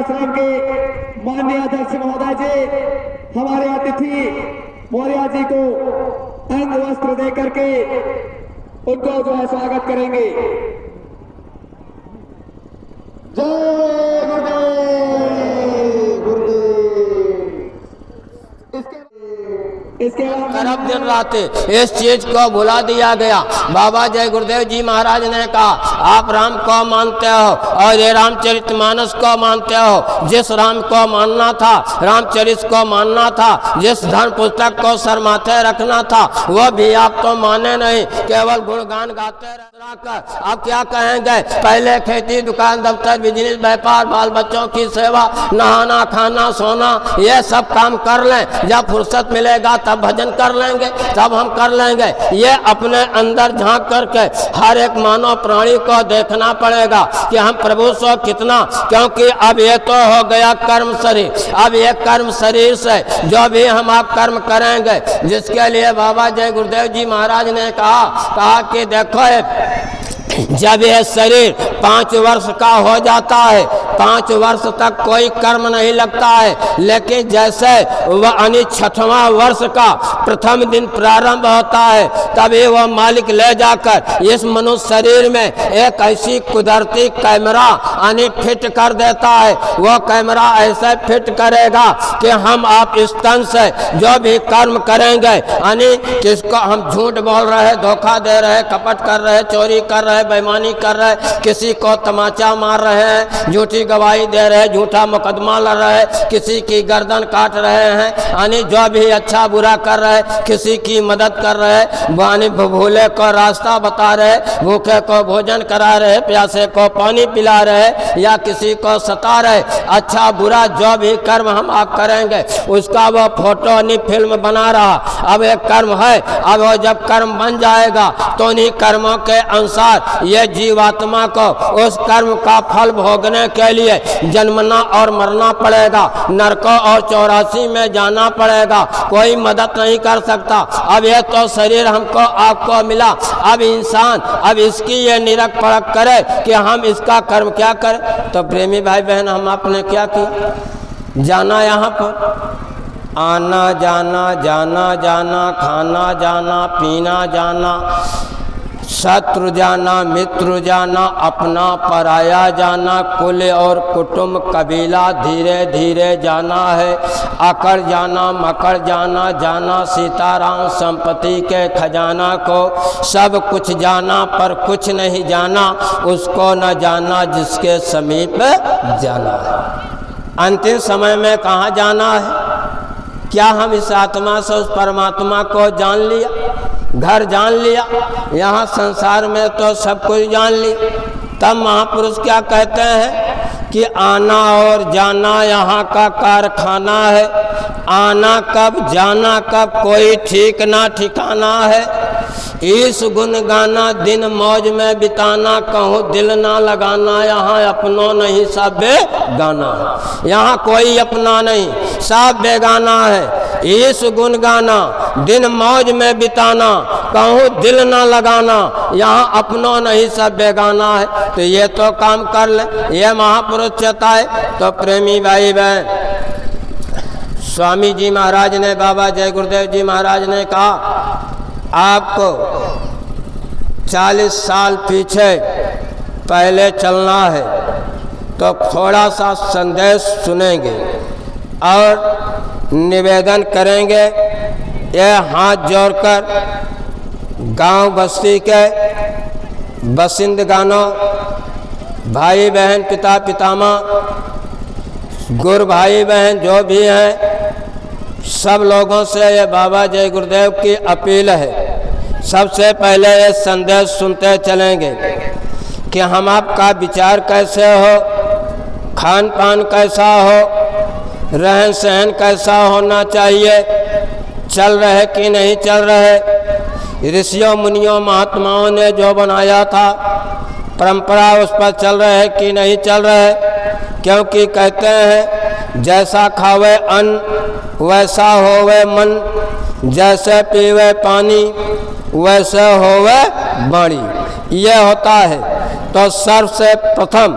आश्रम के माननीय अध्यक्ष महोदय जी हमारे अतिथि मौर्य जी को अंग वस्त्र दे करके उनको जो है स्वागत करेंगे। जय गुरुदेव। इसके तरफ दिन रात इस चीज को भुला दिया गया। बाबा जय गुरुदेव जी महाराज ने कहा आप राम को मानते हो और ये रामचरितमानस को मानते हो। जिस राम को मानना था, रामचरित को मानना था, जिस धर्म पुस्तक को सर माथे रखना था, वो भी आप तो माने नहीं, केवल गुणगान गाते रह। अब क्या कहेंगे? पहले खेती, दुकान, दफ्तर, बिजनेस, व्यापार, बाल बच्चों की सेवा, नहाना, खाना, सोना, ये सब काम कर लें। जब फुर्सत मिलेगा तब भजन कर लेंगे, तब हम कर लेंगे। ये अपने अंदर झांक करके हर एक मानव प्राणी को देखना पड़ेगा कि हम प्रभु से कितना, क्योंकि अब ये तो हो गया कर्म शरीर। अब ये कर्म शरीर से जो भी हम आप कर्म करेंगे, जिसके लिए बाबा जय गुरुदेव जी महाराज ने कहा कि देखो जब यह शरीर 5 वर्ष का हो जाता है, 5 वर्ष तक कोई कर्म नहीं लगता है, लेकिन जैसे वह 6वां वर्ष का प्रथम दिन प्रारंभ होता है, तभी वह मालिक ले जाकर इस मनुष्य शरीर में एक ऐसी कुदरती कैमरा फिट कर देता है। वह कैमरा ऐसे फिट करेगा कि हम आप इस तन से जो भी कर्म करेंगे, किसको हम झूठ बोल रहे, धोखा दे रहे, कपट कर रहे, चोरी कर रहे, बेईमानी कर रहे, किसी को तमाचा मार रहे हैं, झूठी गवाही दे रहे, झूठा मुकदमा लड़ रहे, किसी की गर्दन काट रहे हैं, जो भी अच्छा बुरा कर रहे, किसी की मदद कर रहे, भूले को रास्ता बता रहे, भूखे को भोजन करा रहे, प्यासे को पानी पिला रहे, या किसी को सता रहे। अच्छा बुरा जो भी कर्म हम आप करेंगे, उसका वो फोटो फिल्म बना रहा। अब एक कर्म है, अब वो जब कर्म बन जाएगा तो उन्हीं कर्मों के अनुसार ये जीवात्मा को उस कर्म का फल भोगने के लिए जन्मना और मरना पड़ेगा, नरकों और 84 में जाना पड़ेगा। कोई मदद नहीं कर सकता। अब ये तो शरीर हमको आपको मिला, अब इंसान अब इसकी ये निरख परख करे कि हम इसका कर्म क्या करें। तो प्रेमी भाई बहन, हम आपने क्या किया? जाना यहाँ पर, आना जाना, जाना जाना, खाना जाना, पीना जाना, शत्रु जाना, मित्र जाना, अपना पराया जाना, कुल और कुटुंब कबीला धीरे धीरे जाना है। अकड़ जाना, मकड़ जाना, जाना सीताराम संपत्ति के खजाना को। सब कुछ जाना पर कुछ नहीं जाना, उसको न जाना जिसके समीप जाना है। अंतिम समय में कहाँ जाना है? क्या हम इस आत्मा से उस परमात्मा को जान लिया? घर जान लिया? यहाँ संसार में तो सब कुछ जान लिया। तब महापुरुष क्या कहते हैं कि आना और जाना यहाँ का कारखाना है। आना कब, जाना कब, कोई ठीक ना ठिकाना है। इस गुण गाना, दिन मौज में बिताना, कहूँ दिल ना लगाना, यहाँ अपनों नहीं सब बेगाना है। यहाँ कोई अपना नहीं, सब बेगाना है। इस गुण गाना, दिन मौज में बिताना, कहूँ दिल ना लगाना, यहाँ अपनों नहीं सब बेगाना है। तो ये तो काम कर ले, ये महापुरुष चेताए। तो प्रेमी भाई बहन, स्वामी जी महाराज ने, बाबा जय गुरुदेव जी महाराज ने कहा आपको 40 साल पीछे पहले चलना है। तो थोड़ा सा संदेश सुनेंगे और निवेदन करेंगे। ये हाथ जोड़कर गांव बस्ती के बसिंदगानों, भाई बहन, पिता पितामह, गुरु भाई बहन जो भी हैं, सब लोगों से ये बाबा जय गुरुदेव की अपील है। सबसे पहले ये संदेश सुनते चलेंगे कि हम आपका विचार कैसे हो, खान पान कैसा हो, रहन सहन कैसा होना चाहिए, चल रहे कि नहीं चल रहे। ऋषियों मुनियों महात्माओं ने जो बनाया था परंपरा, उस पर चल रहे कि नहीं चल रहे। क्योंकि कहते हैं जैसा खावे अन्न वैसा होवे मन, जैसे पीवे पानी वैसे होवे वाणी। ये होता है। तो सर्वसे प्रथम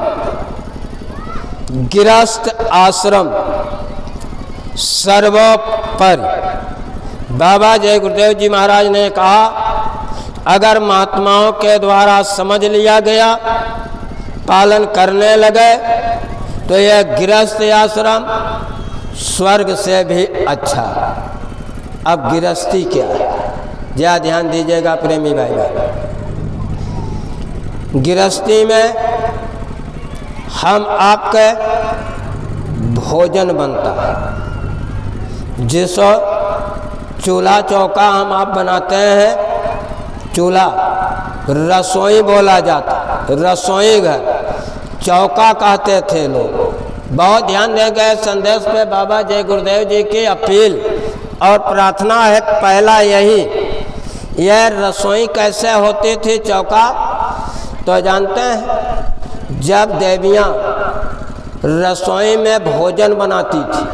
गृहस्थ आश्रम सर्वोपरि। बाबा जय गुरुदेव जी महाराज ने कहा, अगर महात्माओं के द्वारा समझ लिया गया, पालन करने लगे, तो यह गृहस्थ आश्रम स्वर्ग से भी अच्छा। अब गृहस्थी क्या है, जरा ध्यान दीजिएगा प्रेमी भाई बहन। गृहस्थी में हम आपके भोजन बनता है, जिसो चूल्हा चौका हम आप बनाते हैं। चूल्हा रसोई बोला जाता, रसोई घर, चौका कहते थे लोग। बहुत ध्यान दे गए संदेश पे बाबा जय गुरुदेव जी की अपील और प्रार्थना है। पहला यही, यह रसोई कैसे होती थी चौका, तो जानते हैं, जब देवियाँ रसोई में भोजन बनाती थी,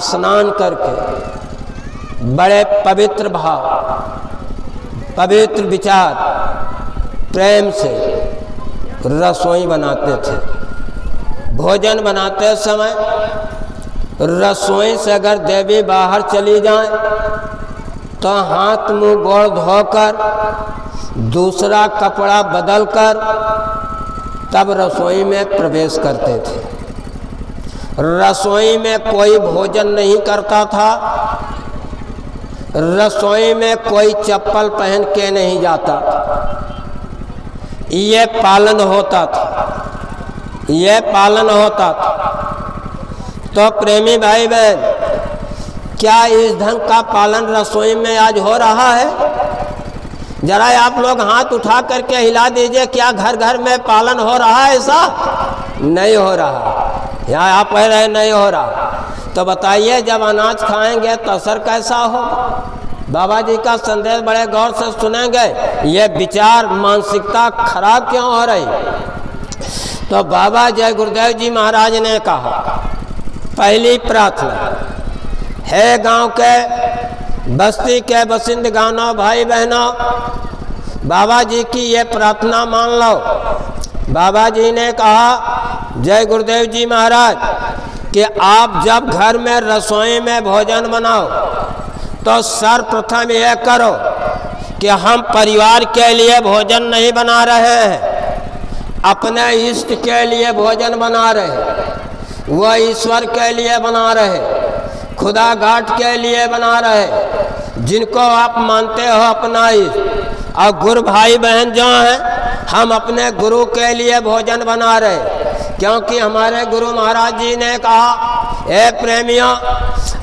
स्नान करके बड़े पवित्र भाव, पवित्र विचार, प्रेम से रसोई बनाते थे। भोजन बनाते समय रसोई से अगर देवी बाहर चली जाए तो हाथ मुंह गोड़ धोकर दूसरा कपड़ा बदलकर तब रसोई में प्रवेश करते थे। रसोई में कोई भोजन नहीं करता था, रसोई में कोई चप्पल पहन के नहीं जाता था। ये पालन होता था, ये पालन होता था। तो प्रेमी भाई बहन, क्या इस ढंग का पालन रसोई में आज हो रहा है? जरा आप लोग हाथ उठा करके हिला दीजिए, क्या घर घर में पालन हो रहा है? ऐसा नहीं हो रहा। यहाँ आप कह रहे नहीं हो रहा, तो बताइए जब अनाज खाएंगे तो असर कैसा हो? बाबा जी का संदेश बड़े गौर से सुनेंगे, ये विचार मानसिकता खराब क्यों हो रही? तो बाबा जय गुरुदेव जी महाराज ने कहा, पहली प्रार्थना है गांव के, बस्ती के बसिंदगानों, भाई बहनों, बाबा जी की ये प्रार्थना मान लो। बाबा जी ने कहा जय गुरुदेव जी महाराज कि आप जब घर में रसोई में भोजन बनाओ तो सर्वप्रथम यह करो कि हम परिवार के लिए भोजन नहीं बना रहे हैं, अपने इष्ट के लिए भोजन बना रहे, वह ईश्वर के लिए बना रहे, खुदा घाट के लिए बना रहे, जिनको आप मानते हो अपना इष्ट। और गुरु भाई बहन जो हैं, हम अपने गुरु के लिए भोजन बना रहे, क्योंकि हमारे गुरु महाराज जी ने कहा, ए प्रेमियों,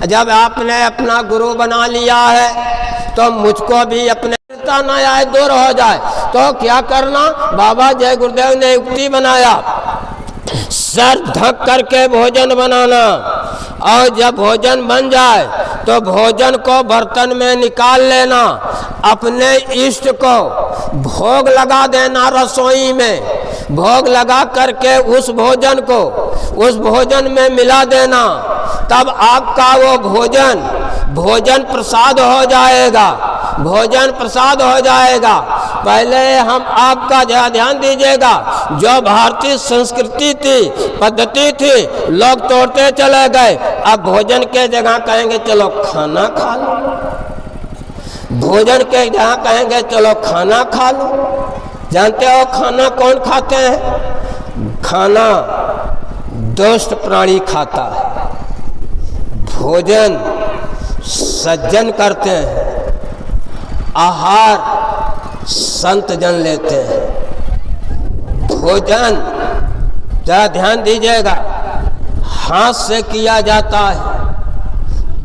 जब आपने अपना गुरु बना लिया है तो मुझको भी अपने न आए दूर हो जाए तो क्या करना? बाबा जय गुरुदेव ने युक्ति बनाया, सर ढक करके भोजन बनाना, और जब भोजन बन जाए तो भोजन को बर्तन में निकाल लेना, अपने इष्ट को भोग लगा देना रसोई में, भोग लगा करके उस भोजन को उस भोजन में मिला देना, तब आपका वो भोजन प्रसाद हो जाएगा, भोजन प्रसाद हो जाएगा। पहले हम आपका ध्यान दीजिएगा, जो भारतीय संस्कृति थी, पद्धति थी, लोग तोड़ते चले गए। अब भोजन के जगह कहेंगे चलो खाना खा लो, भोजन के जगह कहेंगे चलो खाना खा लो। जानते हो खाना कौन खाते हैं? खाना दुष्ट प्राणी खाता है, भोजन सज्जन करते हैं, आहार संत जन लेते हैं। भोजन जरा ध्यान दीजिएगा, हाथ से किया जाता है,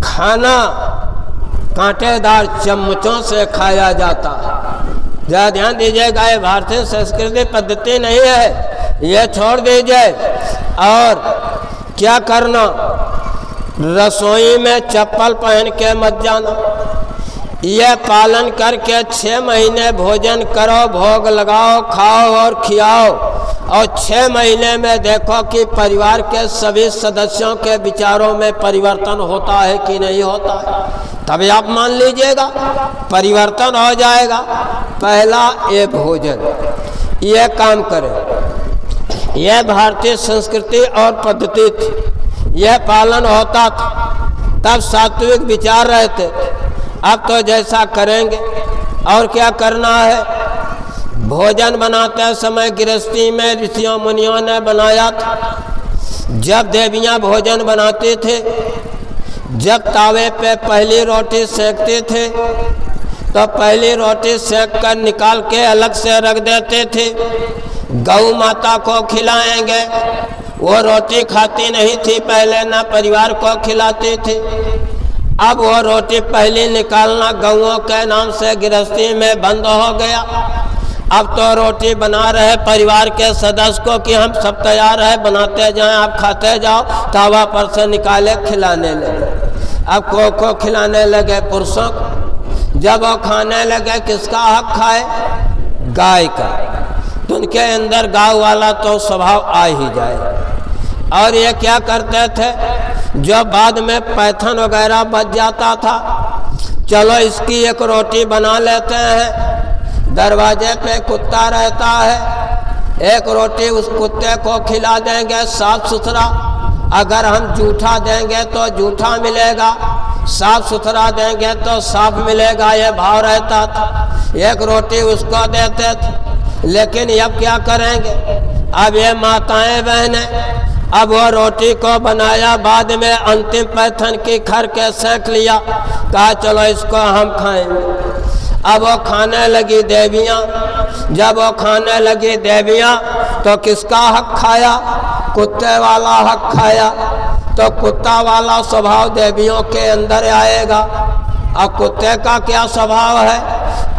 खाना कांटेदार चम्मचों से खाया जाता है। जरा ध्यान दीजिएगा, ये भारतीय संस्कृति पद्धति नहीं है, ये छोड़ दीजिए। और क्या करना? रसोई में चप्पल पहन के मत जाना, यह पालन करके 6 महीने भोजन करो, भोग लगाओ, खाओ और खिलाओ, और 6 महीने में देखो कि परिवार के सभी सदस्यों के विचारों में परिवर्तन होता है कि नहीं होता है। तभी आप मान लीजिएगा परिवर्तन हो जाएगा। पहला ये भोजन, ये काम करें। यह भारतीय संस्कृति और पद्धति थी, यह पालन होता था। तब सात्विक विचार रहते थे। अब तो जैसा करेंगे। और क्या करना है? भोजन बनाते समय गृहस्थी में ऋषियों मुनियों ने बनाया था। जब देवियां भोजन बनाते थे, जब तावे पे पहली रोटी सेकते थे, तो पहली रोटी सेक कर निकाल के अलग से रख देते थे। गौ माता को खिलाएंगे, वो रोटी खाती नहीं थी पहले, ना परिवार को खिलाती थी। अब वो रोटी पहले निकालना गौओं के नाम से गृहस्थी में बंद हो गया। अब तो रोटी बना रहे परिवार के सदस्य को कि हम सब तैयार है, बनाते जाएं, आप खाते जाओ, तावा पर से निकाले खिलाने लगे। अब को खिलाने लगे पुरुषों को। जब वो खाने लगे, किसका हक खाए? गाय का। तो उनके अंदर गाय वाला तो स्वभाव आ ही जाए। और ये क्या करते थे, जो बाद में पैथन वगैरह बच जाता था, चलो इसकी एक रोटी बना लेते हैं। दरवाजे पे कुत्ता रहता है, एक रोटी उस कुत्ते को खिला देंगे साफ सुथरा। अगर हम जूठा देंगे तो जूठा मिलेगा, साफ सुथरा देंगे तो साफ मिलेगा, ये भाव रहता था। एक रोटी उसको देते थे। लेकिन अब क्या करेंगे? अब ये माताएं बहनें, अब वो रोटी को बनाया, बाद में अंतिम पैथन की खर के सेक लिया, कहा चलो इसको हम खाएंगे। अब वो खाने लगी देवियाँ। जब वो खाने लगी देवियाँ, तो किसका हक खाया? कुत्ते वाला हक खाया। तो कुत्ता वाला स्वभाव देवियों के अंदर आएगा। अब कुत्ते का क्या स्वभाव है?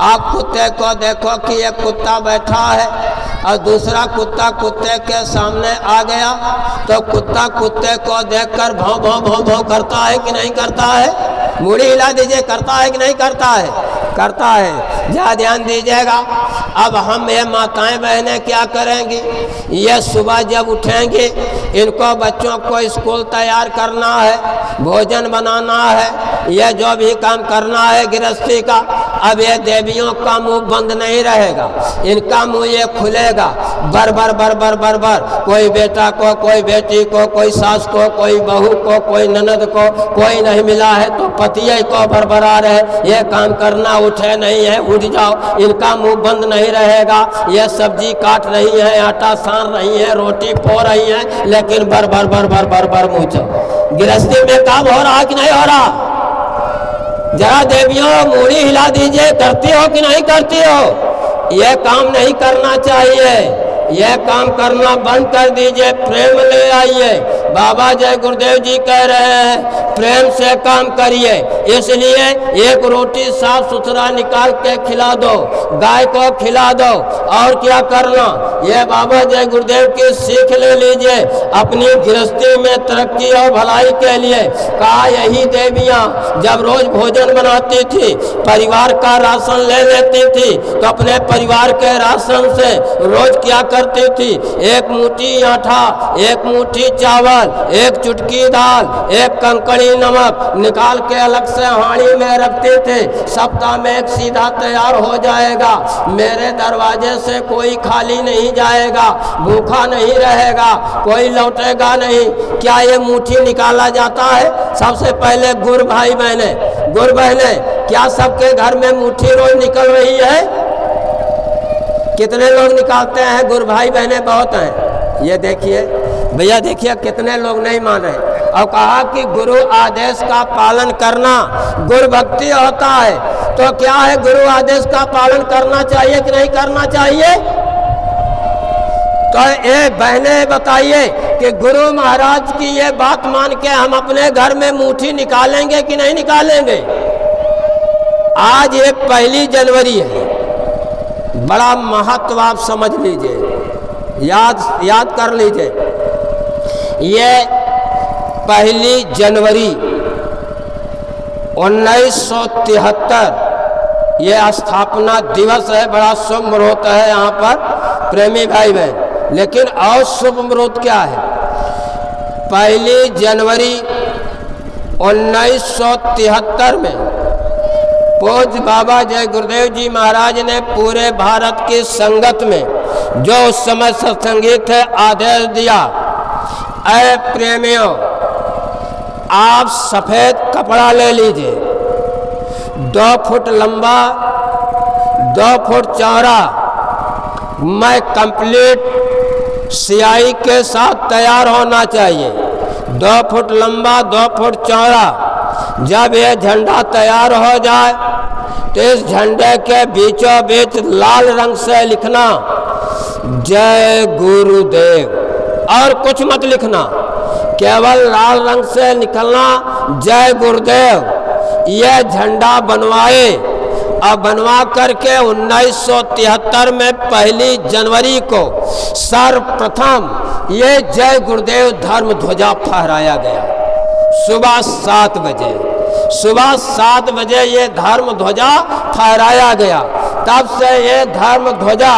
आप कुत्ते को देखो कि ये कुत्ता बैठा है और दूसरा कुत्ता कुत्ते के सामने आ गया, तो कुत्ता कुत्ते को देखकर भौं भौं भौं भौं करता है कि नहीं करता है? मुड़ी हिला दीजिए, करता है कि नहीं करता है? करता है। जा ध्यान दीजिएगा। अब हम ये माताएं बहनें क्या करेंगी? ये सुबह जब उठेंगी, इनको बच्चों को स्कूल तैयार करना है, भोजन बनाना है, यह जो भी काम करना है गृहस्थी का। अब ये देवियों का मुंह बंद नहीं रहेगा, इनका मुंह ये खुलेगा। बर बर बर बर बर बर, कोई बेटा को, कोई बेटी को, कोई सास को, कोई बहू को, कोई ननद को, कोई नहीं मिला है तो पतिये को बरबरा रहे, ये काम करना, उठे नहीं है, उठ जाओ। इनका मुंह बंद नहीं रहेगा। ये सब्जी काट रही है, आटा सान रही है, रोटी पो रही है, लेकिन बर बर बर बर बर बर मुँह चो। गृहस्थी में काम हो रहा कि नहीं हो रहा? जरा देवियों मूड़ी हिला दीजिए, करती हो कि नहीं करती हो? यह काम नहीं करना चाहिए, यह काम करना बंद कर दीजिए, प्रेम ले आइए। बाबा जय गुरुदेव जी कह रहे हैं प्रेम से काम करिए। इसलिए एक रोटी साफ सुथरा निकाल के खिला दो, गाय को खिला दो। और क्या करना, ये बाबा जय गुरुदेव की सीख ले लीजिए अपनी गृहस्थी में तरक्की और भलाई के लिए। कहा यही देवियाँ जब रोज भोजन बनाती थी, परिवार का राशन ले लेती थी, तो अपने परिवार के राशन से रोज क्या करती थी? एक मुट्ठी आटा, एक मुट्ठी चावल, एक चुटकी दाल, एक कंकड़ी नमक निकाल के अलग से हांडी में रखते थे। सप्ताह में एक सीधा तैयार हो जाएगा। मेरे दरवाजे से कोई खाली नहीं जाएगा, भूखा नहीं रहेगा, कोई लौटेगा नहीं। क्या ये मुट्ठी निकाला जाता है? सबसे पहले गुरु भाई बहने, गुरु बहने, क्या सबके घर में मुट्ठी रोज निकल रही है? कितने लोग निकालते हैं? गुरु भाई बहने बहुत हैं। ये देखिए भैया, देखिए कितने लोग नहीं मान रहे। और कहा कि गुरु आदेश का पालन करना गुरु भक्ति होता है। तो क्या है, गुरु आदेश का पालन करना चाहिए कि नहीं करना चाहिए? तो ये बहने बताइए कि गुरु महाराज की ये बात मान के हम अपने घर में मुट्ठी निकालेंगे कि नहीं निकालेंगे? आज ये 1 जनवरी है, बड़ा महत्व आप समझ लीजिए, याद कर लीजिए। ये 1 जनवरी 1973 ये स्थापना दिवस है। बड़ा शुभ मुहूर्त है यहाँ पर प्रेमी भाई बहन। लेकिन और शुभ मुहूर्त क्या है? 1 जनवरी 1973 में पूज्य बाबा जय गुरुदेव जी महाराज ने पूरे भारत की संगत में जो उस समय सत्संगीत है आदेश दिया, ऐ प्रेमियों, आप सफेद कपड़ा ले लीजिए, 2 फुट लंबा 2 फुट चौड़ा, मैं कंप्लीट सियाही के साथ तैयार होना चाहिए। 2 फुट लंबा 2 फुट चौड़ा। जब ये झंडा तैयार हो जाए तो इस झंडे के बीचों बीच लाल रंग से लिखना जय गुरुदेव, और कुछ मत लिखना, केवल लाल रंग से निकलना जय गुरुदेव। यह झंडा बनवाए, अब बनवा करके 1973 में 1 जनवरी को सर्वप्रथम ये जय गुरुदेव धर्म ध्वजा फहराया गया। सुबह 7 बजे, सुबह 7 बजे ये धर्म ध्वजा फहराया गया। तब से ये धर्म ध्वजा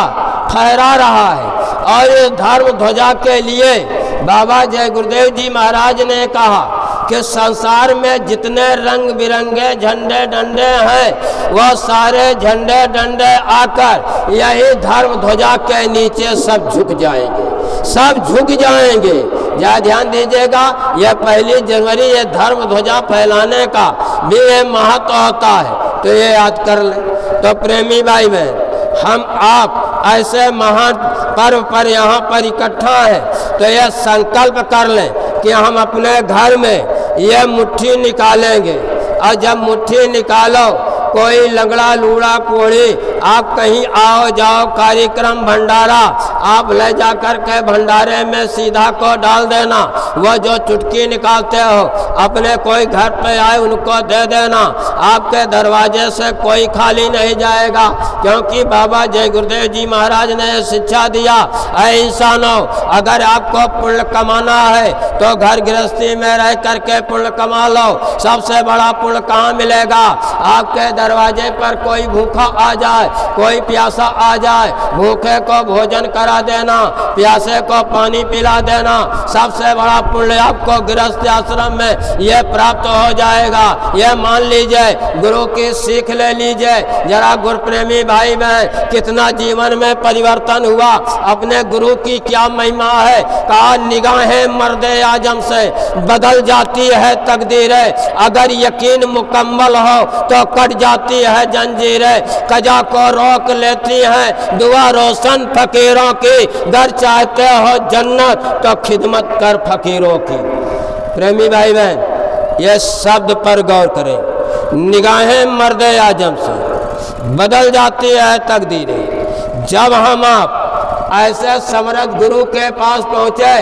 फहरा रहा है। और इस धर्म ध्वजा के लिए बाबा जय गुरुदेव जी महाराज ने कहा कि संसार में जितने रंग बिरंगे झंडे डंडे हैं वह सारे झंडे डंडे आकर यही धर्म ध्वजा के नीचे सब झुक जाएंगे, सब झुक जाएंगे। या ध्यान दीजिएगा, यह 1 जनवरी ये धर्म ध्वजा फैलाने का भी ये महत्व होता है, तो ये याद कर लें। तो प्रेमी भाई बहन, हम आप ऐसे महान पर्व पर यहाँ पर इकट्ठा है, तो यह संकल्प कर लें कि हम अपने घर में यह मुट्ठी निकालेंगे। और जब मुट्ठी निकालो, कोई लंगड़ा लूड़ा कोड़ी आप कहीं आओ जाओ कार्यक्रम भंडारा, आप ले जाकर के भंडारे में सीधा को डाल देना। वह जो चुटकी निकालते हो अपने कोई घर पे आए उनको दे देना। आपके दरवाजे से कोई खाली नहीं जाएगा, क्योंकि बाबा जय गुरुदेव जी महाराज ने शिक्षा दिया, ऐ इंसानों, अगर आपको पुण्य कमाना है तो घर गृहस्थी में रह करके पुण्य कमा लो। सबसे बड़ा पुण्य कहाँ मिलेगा? आपके दरवाजे पर कोई भूखा आ जाए, कोई प्यासा आ जाए, भूखे को भोजन करा देना, प्यासे को पानी पिला देना। सबसे बड़ा पुण्य आपको गृहस्थ आश्रम में यह प्राप्त हो जाएगा। यह मान लीजिए, गुरु की सीख ले लीजिए। जरा गुरु प्रेमी भाई बहन, कितना जीवन में परिवर्तन हुआ, अपने गुरु की क्या महिमा है। कहा निगाहें मर्दे आजम से बदल जाती है तकदीरें, अगर यकीन मुकम्मल हो तो कट जाती है जंजीरें, कजा को रोक लेती हैं दुआ रोशन फकीरों की, घर चाहते हो जन्नत तो खिदमत कर फकीरों की। प्रेमी भाई बहन, ये शब्द पर गौर करें, निगाहें मर्दे आजम से बदल जाती है तकदीरें। जब हम आप ऐसे समर्थ गुरु के पास पहुँचे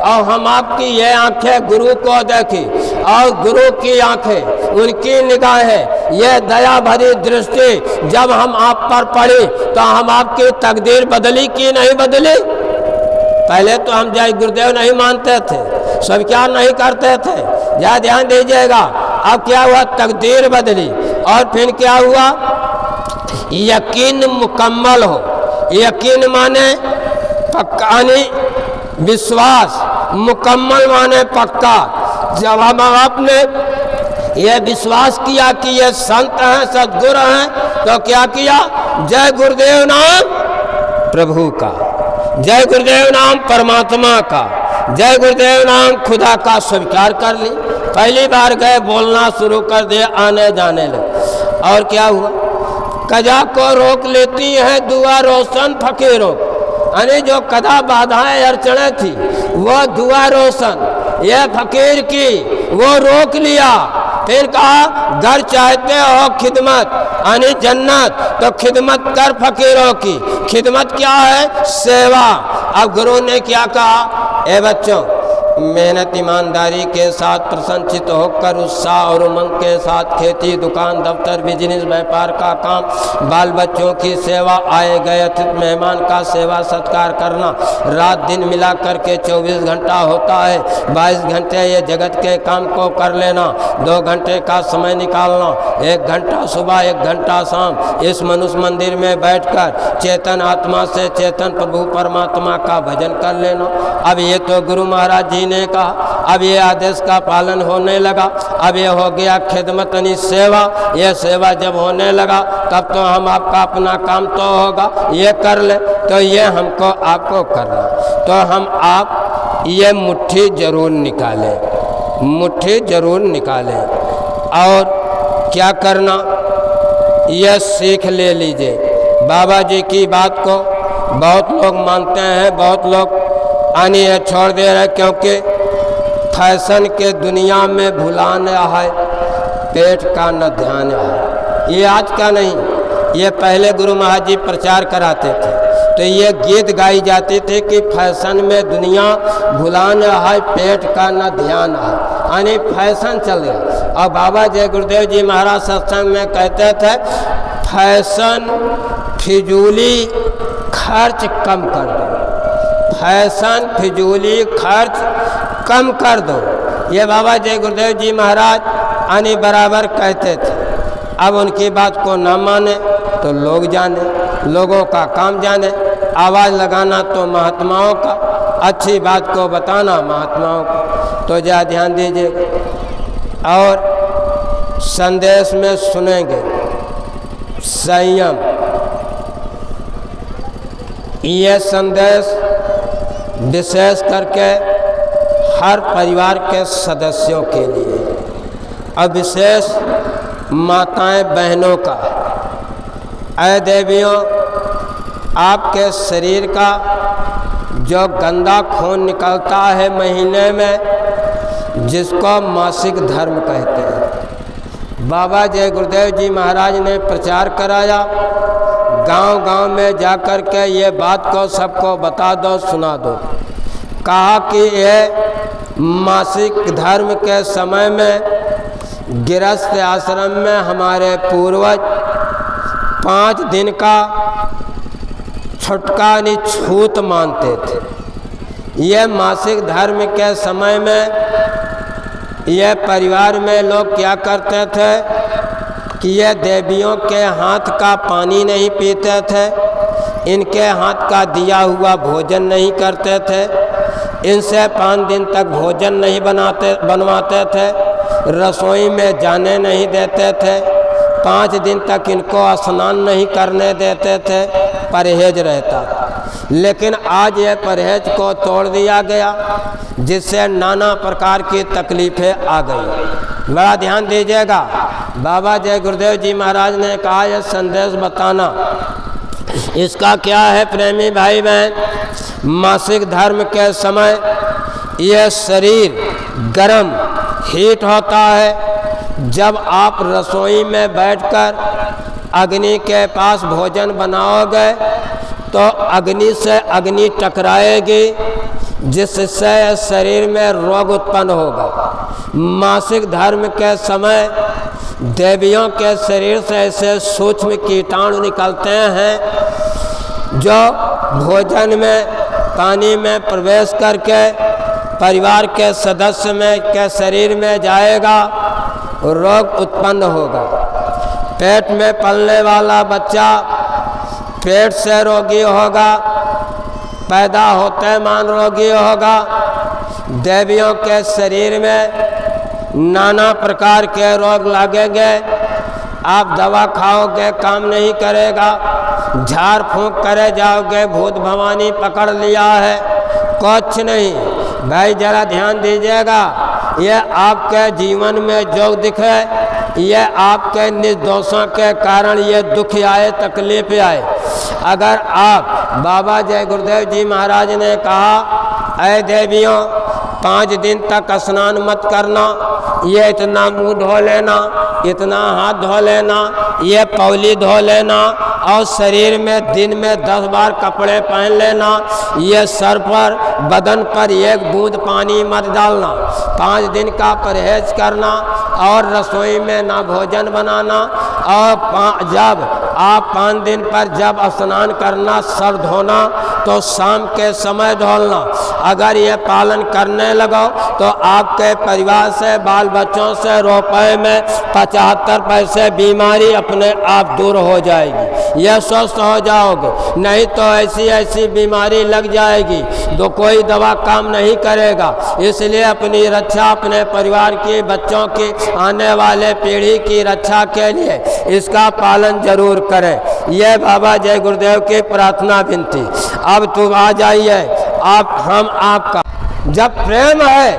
और हम आपकी ये आंखें गुरु को देखी और गुरु की आंखें, उनकी निगाहें, ये दया भरी दृष्टि जब हम आप पर पड़ी तो हम आपकी तकदीर बदली कि नहीं बदली? पहले तो हम जय गुरुदेव नहीं मानते थे, स्वीकार नहीं करते थे। या ध्यान दीजिएगा, अब क्या हुआ? तकदीर बदली। और फिर क्या हुआ? यकीन मुकम्मल हो। यकीन माने पक्का, विश्वास, मुकम्मल माने पक्का। जब हम आपने ये विश्वास किया कि ये संत हैं, सद्गुरु हैं, तो क्या किया? जय गुरुदेव नाम प्रभु का, जय गुरुदेव नाम परमात्मा का, जय गुरुदेव नाम खुदा का स्वीकार कर ली। पहली बार गए, बोलना शुरू कर दिए, आने जाने लगे। और क्या हुआ? कजा को रोक लेती है दुआ रोशन फकीरों, यानी जो कदा बाधाएं अड़चने थी वो दुआ रोशन ये फकीर की वो रोक लिया। फिर कहा घर चाहते हो खिदमत यानी जन्नत तो खिदमत कर फकीरों की। खिदमत क्या है? सेवा। अब गुरु ने क्या कहा? ए बच्चों, मेहनत ईमानदारी के साथ प्रसन्नचित होकर उत्साह और उमंग के साथ खेती, दुकान, दफ्तर, बिजनेस, व्यापार का काम, बाल बच्चों की सेवा, आए गए अतिथि मेहमान का सेवा सत्कार करना। रात दिन मिला करके 24 घंटा होता है, 22 घंटे ये जगत के काम को कर लेना, 2 घंटे का समय निकालना, 1 घंटा सुबह 1 घंटा शाम इस मनुष्य मंदिर में बैठकर चेतन आत्मा से चेतन प्रभु परमात्मा का भजन कर लेना। अब ये तो गुरु महाराज जी ने कहा। अब ये आदेश का पालन होने लगा। अब ये हो गया खिदमत यानी सेवा। ये सेवा जब होने लगा तब तो हम आपका अपना काम तो होगा, ये कर ले, तो ये हमको आपको करना। तो हम आप ये मुट्ठी जरूर निकालें, मुट्ठी जरूर निकालें। और क्या करना यह सीख ले लीजिए। बाबा जी की बात को बहुत लोग मानते हैं, बहुत लोग आनी है छोड़ दे रहे, क्योंकि फैशन के दुनिया में भुलाने है, पेट का न ध्यान है। ये आज का नहीं, ये पहले गुरु महाराज जी प्रचार कराते थे तो ये गीत गाई जाती थी कि फैशन में दुनिया भुलाने है, पेट का न ध्यान है, यानी फैशन चल गया। और बाबा जय गुरुदेव जी महाराज सत्संग में कहते थे फैशन फिजूली खर्च कम कर दो, फैशन फिजूली खर्च कम कर दो। ये बाबा जय गुरुदेव जी महाराज यानी बराबर कहते थे। अब उनकी बात को न माने तो लोग जाने, लोगों का काम जाने। आवाज़ लगाना तो महात्माओं का, अच्छी बात को बताना महात्माओं का। तो जरा ध्यान दीजिए और संदेश में सुनेंगे संयम। ये संदेश विशेष करके हर परिवार के सदस्यों के लिए और विशेष माताएं बहनों का। ऐ देवियों, आपके शरीर का जो गंदा खून निकलता है महीने में, जिसको मासिक धर्म कहते हैं, बाबा जय गुरुदेव जी महाराज ने प्रचार कराया। गांव-गांव में जाकर के ये बात को सबको बता दो, सुना दो। कहा कि ये मासिक धर्म के समय में गृहस्थ आश्रम में हमारे पूर्वज 5 दिन का छुटका यानी छूत मानते थे। ये मासिक धर्म के समय में ये परिवार में लोग क्या करते थे कि ये देवियों के हाथ का पानी नहीं पीते थे, इनके हाथ का दिया हुआ भोजन नहीं करते थे, इनसे 5 दिन तक भोजन नहीं बनवाते थे, रसोई में जाने नहीं देते थे, 5 दिन तक इनको स्नान नहीं करने देते थे, परहेज रहता। लेकिन आज ये परहेज को तोड़ दिया गया, जिससे नाना प्रकार की तकलीफ़ें आ गई। बड़ा ध्यान दीजिएगा। बाबा जय गुरुदेव जी महाराज ने कहा यह संदेश बताना। इसका क्या है प्रेमी भाई बहन, मासिक धर्म के समय यह शरीर गर्म हीट होता है। जब आप रसोई में बैठकर अग्नि के पास भोजन बनाओगे तो अग्नि से अग्नि टकराएगी, जिससे शरीर में रोग उत्पन्न होगा। मासिक धर्म के समय देवियों के शरीर से ऐसे सूक्ष्म कीटाणु निकलते हैं जो भोजन में, पानी में प्रवेश करके परिवार के सदस्य में के शरीर में जाएगा, रोग उत्पन्न होगा। पेट में पलने वाला बच्चा पेट से रोगी होगा, पैदा होते मान रोगी होगा। देवियों के शरीर में नाना प्रकार के रोग लगेंगे। आप दवा खाओगे काम नहीं करेगा, झाड़ फूंक करे जाओगे, भूत भवानी पकड़ लिया है, कुछ नहीं। भाई जरा ध्यान दीजिएगा, यह आपके जीवन में जो दिखे, यह आपके निर्दोषों के कारण ये दुख आए, तकलीफ आए। अगर आप, बाबा जय गुरुदेव जी महाराज ने कहा ऐ देवियों 5 दिन तक स्नान मत करना, ये इतना मुंह धो लेना, इतना हाथ धो लेना, ये पौली धो लेना, और शरीर में दिन में 10 बार कपड़े पहन लेना, ये सर पर बदन पर 1 बूंद पानी मत डालना, 5 दिन का परहेज करना, और रसोई में ना भोजन बनाना। और जब आप 5 दिन पर जब स्नान करना, सर धोना, तो शाम के समय ढोलना। अगर ये पालन करने लगो तो आपके परिवार से, बाल बच्चों से रुपए में 75 पैसे बीमारी अपने आप दूर हो जाएगी, यह स्वस्थ हो जाओगे। नहीं तो ऐसी ऐसी बीमारी लग जाएगी तो कोई दवा काम नहीं करेगा। इसलिए अपनी रक्षा, अपने परिवार की, बच्चों की, आने वाले पीढ़ी की रक्षा के लिए इसका पालन जरूर करें। यह बाबा जय गुरुदेव की प्रार्थना विनती। अब तुम आ जाइए, आप हम आपका। जब प्रेम है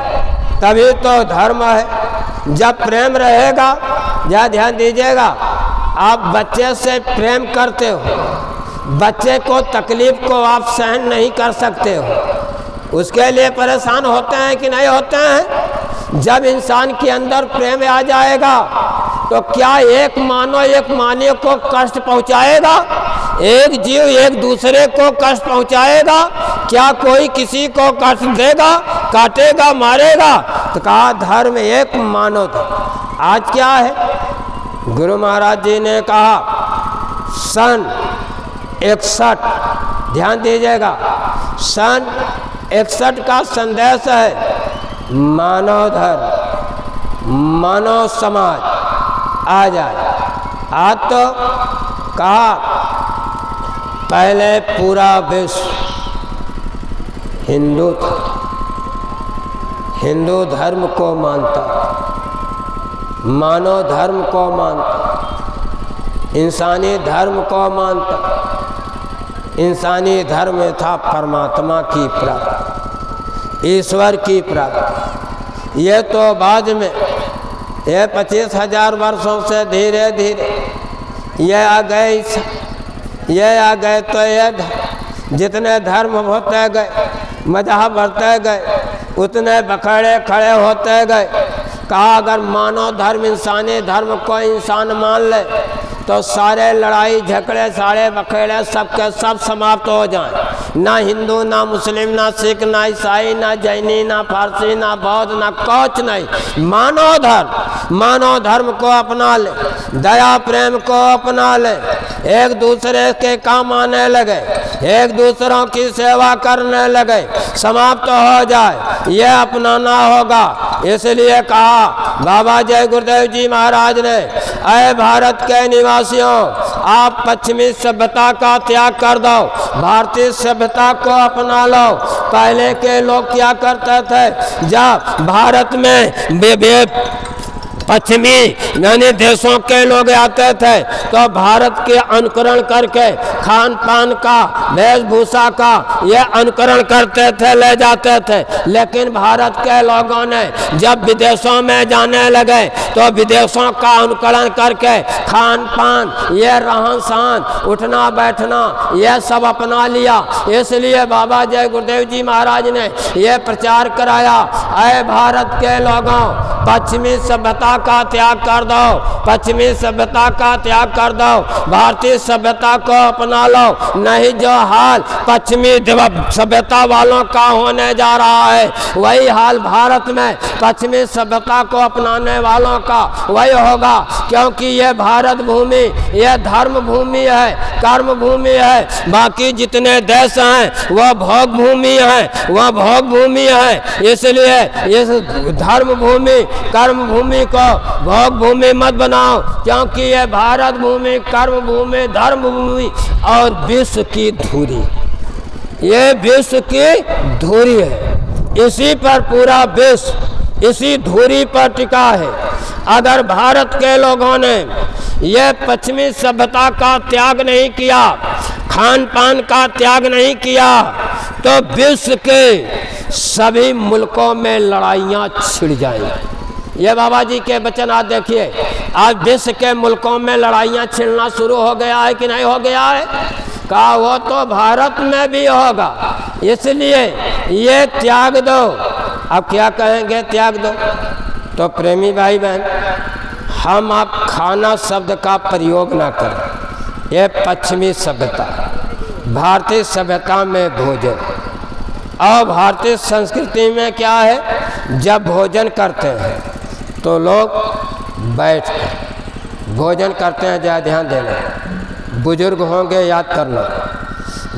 तभी तो धर्म है। जब प्रेम रहेगा, या ध्यान दीजिएगा, आप बच्चे से प्रेम करते हो, बच्चे को तकलीफ को आप सहन नहीं कर सकते हो, उसके लिए परेशान होते हैं कि नहीं होते हैं। जब इंसान के अंदर प्रेम आ जाएगा तो क्या एक मानव एक मानव को कष्ट पहुंचाएगा? एक जीव एक दूसरे को कष्ट पहुंचाएगा? क्या कोई किसी को कष्ट देगा, काटेगा, मारेगा? तो कहा धर्म एक मानव था। आज क्या है? गुरु महाराज जी ने कहा सन 61, ध्यान दीजिएगा, सन 61 का संदेश है मानव धर्म, मानव समाज आ जाए। आज तो कहा पहले पूरा विश्व हिंदू था, हिंदू धर्म को मानता, मानव धर्म को मानता, इंसानी धर्म को मानता। इंसानी धर्म था परमात्मा की प्राप्ति, ईश्वर की प्राप्ति। ये तो बाद में, ये 25,000 वर्षों से धीरे धीरे ये आ गए, ये आ गए। तो ये जितने धर्म होते गए, मजहब बढ़ते गए, उतने बखेड़े खड़े होते गए। कहा अगर मानव धर्म, इंसानी धर्म को इंसान मान ले तो सारे लड़ाई झगड़े, सारे बखेड़े सबके सब समाप्त हो जाएं। ना हिंदू, ना मुस्लिम, ना सिख, ना ईसाई, ना जैनी, ना फारसी, ना बौद्ध, ना कुछ नहीं। मानव धर्म, मानव धर्म को अपना ले, दया प्रेम को अपना ले, एक दूसरे के काम आने लगे, एक दूसरों की सेवा करने लगे, समाप्त हो जाए, यह अपनाना होगा। इसलिए कहा बाबा जय गुरुदेव जी महाराज ने, अय भारत के निवासियों, आप पश्चिमी सभ्यता का त्याग कर दो, भारतीय सभ्यता को अपना लो। पहले के लोग क्या करते थे, जब भारत में पश्चिमी यानी देशों के लोग आते थे तो भारत के अनुकरण करके खान पान का, वेशभूषा का ये अनुकरण करते थे, ले जाते थे। लेकिन भारत के लोगों ने जब विदेशों में जाने लगे तो विदेशों का अनुकरण करके खान पान, ये रहन सहन, उठना बैठना, ये सब अपना लिया। इसलिए बाबा जय गुरुदेव जी महाराज ने ये प्रचार कराया, अय भारत के लोगों, पश्चिमी सभ्यता का त्याग कर दो, पश्चिमी सभ्यता का त्याग कर दो, भारतीय सभ्यता को अपना लो। नहीं जो हाल पश्चिमी सभ्यता वालों का होने जा रहा है, वही हाल भारत में पश्चिमी सभ्यता को अपनाने वालों का वही होगा। क्योंकि ये भारत भूमि, ये धर्म भूमि है, कर्म भूमि है। बाकी जितने देश हैं वह भोग भूमि है, वह भोग भूमि है। इसलिए इस धर्म भूमि, कर्म भूमि को भोग भूमि मत बनाओ, क्योंकि ये भारत भूमि, कर्म भूमि, धर्म भूमि और विश्व की धुरी, ये विश्व की धुरी है। इसी पर पूरा विश्व, इसी धुरी पर टिका है। अगर भारत के लोगों ने ये पश्चिमी सभ्यता का त्याग नहीं किया, खान पान का त्याग नहीं किया, तो विश्व के सभी मुल्कों में लड़ाइयाँ छिड़ जाएंगी। ये बाबा जी के वचन आज देखिए, आज विश्व के मुल्कों में लड़ाइयाँ छिड़ना शुरू हो गया है कि नहीं हो गया है? कहा वो तो भारत में भी होगा। इसलिए ये त्याग दो। अब क्या कहेंगे त्याग दो? तो प्रेमी भाई बहन, हम आप खाना शब्द का प्रयोग ना करें। ये पश्चिमी सभ्यता, भारतीय सभ्यता में भोजन, और भारतीय संस्कृति में क्या है, जब भोजन करते हैं तो लोग बैठ कर भोजन करते हैं। जरा ध्यान देना, बुजुर्ग होंगे याद करना,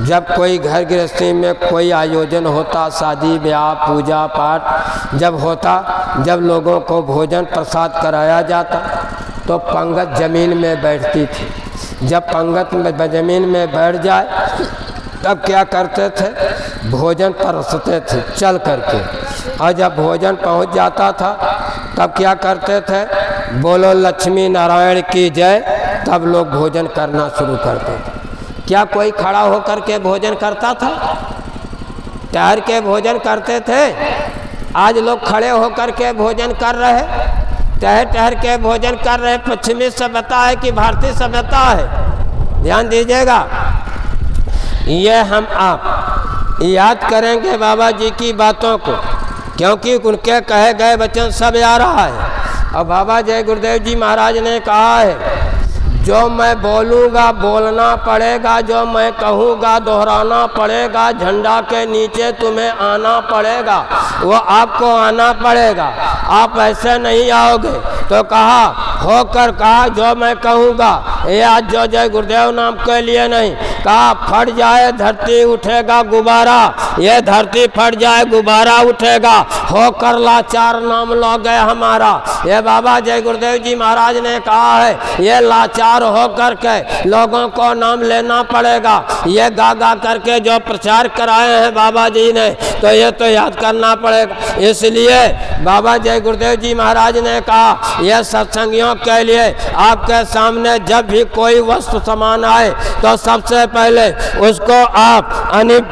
जब कोई घर गृहस्थी में कोई आयोजन होता, शादी ब्याह पूजा पाठ जब होता, जब लोगों को भोजन प्रसाद कराया जाता तो पंगत ज़मीन में बैठती थी। जब पंगत में ज़मीन में बैठ जाए तब क्या करते थे, भोजन परसते थे चल करके, और जब भोजन पहुंच जाता था तब क्या करते थे, बोलो लक्ष्मी नारायण की जय, तब लोग भोजन करना शुरू करते थे। क्या कोई खड़ा होकर के भोजन करता था? ठहर के भोजन करते थे। आज लोग खड़े होकर के भोजन कर रहे, ठहर ठहर के भोजन कर रहे। पश्चिमी सभ्यता है कि भारतीय सभ्यता है? ध्यान दीजिएगा। ये हम आप याद करेंगे बाबा जी की बातों को, क्योंकि उनके कहे गए वचन सब आ रहा है। और बाबा जय गुरुदेव जी महाराज ने कहा है, जो मैं बोलूँगा बोलना पड़ेगा, जो मैं कहूँगा दोहराना पड़ेगा, झंडा के नीचे तुम्हें आना पड़ेगा, वो आपको आना पड़ेगा, आप ऐसे नहीं आओगे। तो कहा होकर कहा जो मैं कहूँगा, ये आज जो जय गुरुदेव नाम के लिए नहीं, कहा फट जाए धरती उठेगा गुब्बारा, ये धरती फट जाए गुब्बारा उठेगा, होकर लाचार नाम लोगे हमारा। ये बाबा जय गुरुदेव जी महाराज ने कहा है, ये लाचार होकर के लोगों को नाम लेना पड़ेगा। ये गा गा करके जो प्रचार कराए हैं बाबा जी ने, तो ये तो याद करना पड़ेगा। इसलिए बाबा जय गुरुदेव जी महाराज ने कहा, यह सत्संगियों के लिए आपके सामने जब भी कोई वस्तु सामान आए तो सबसे पहले उसको आप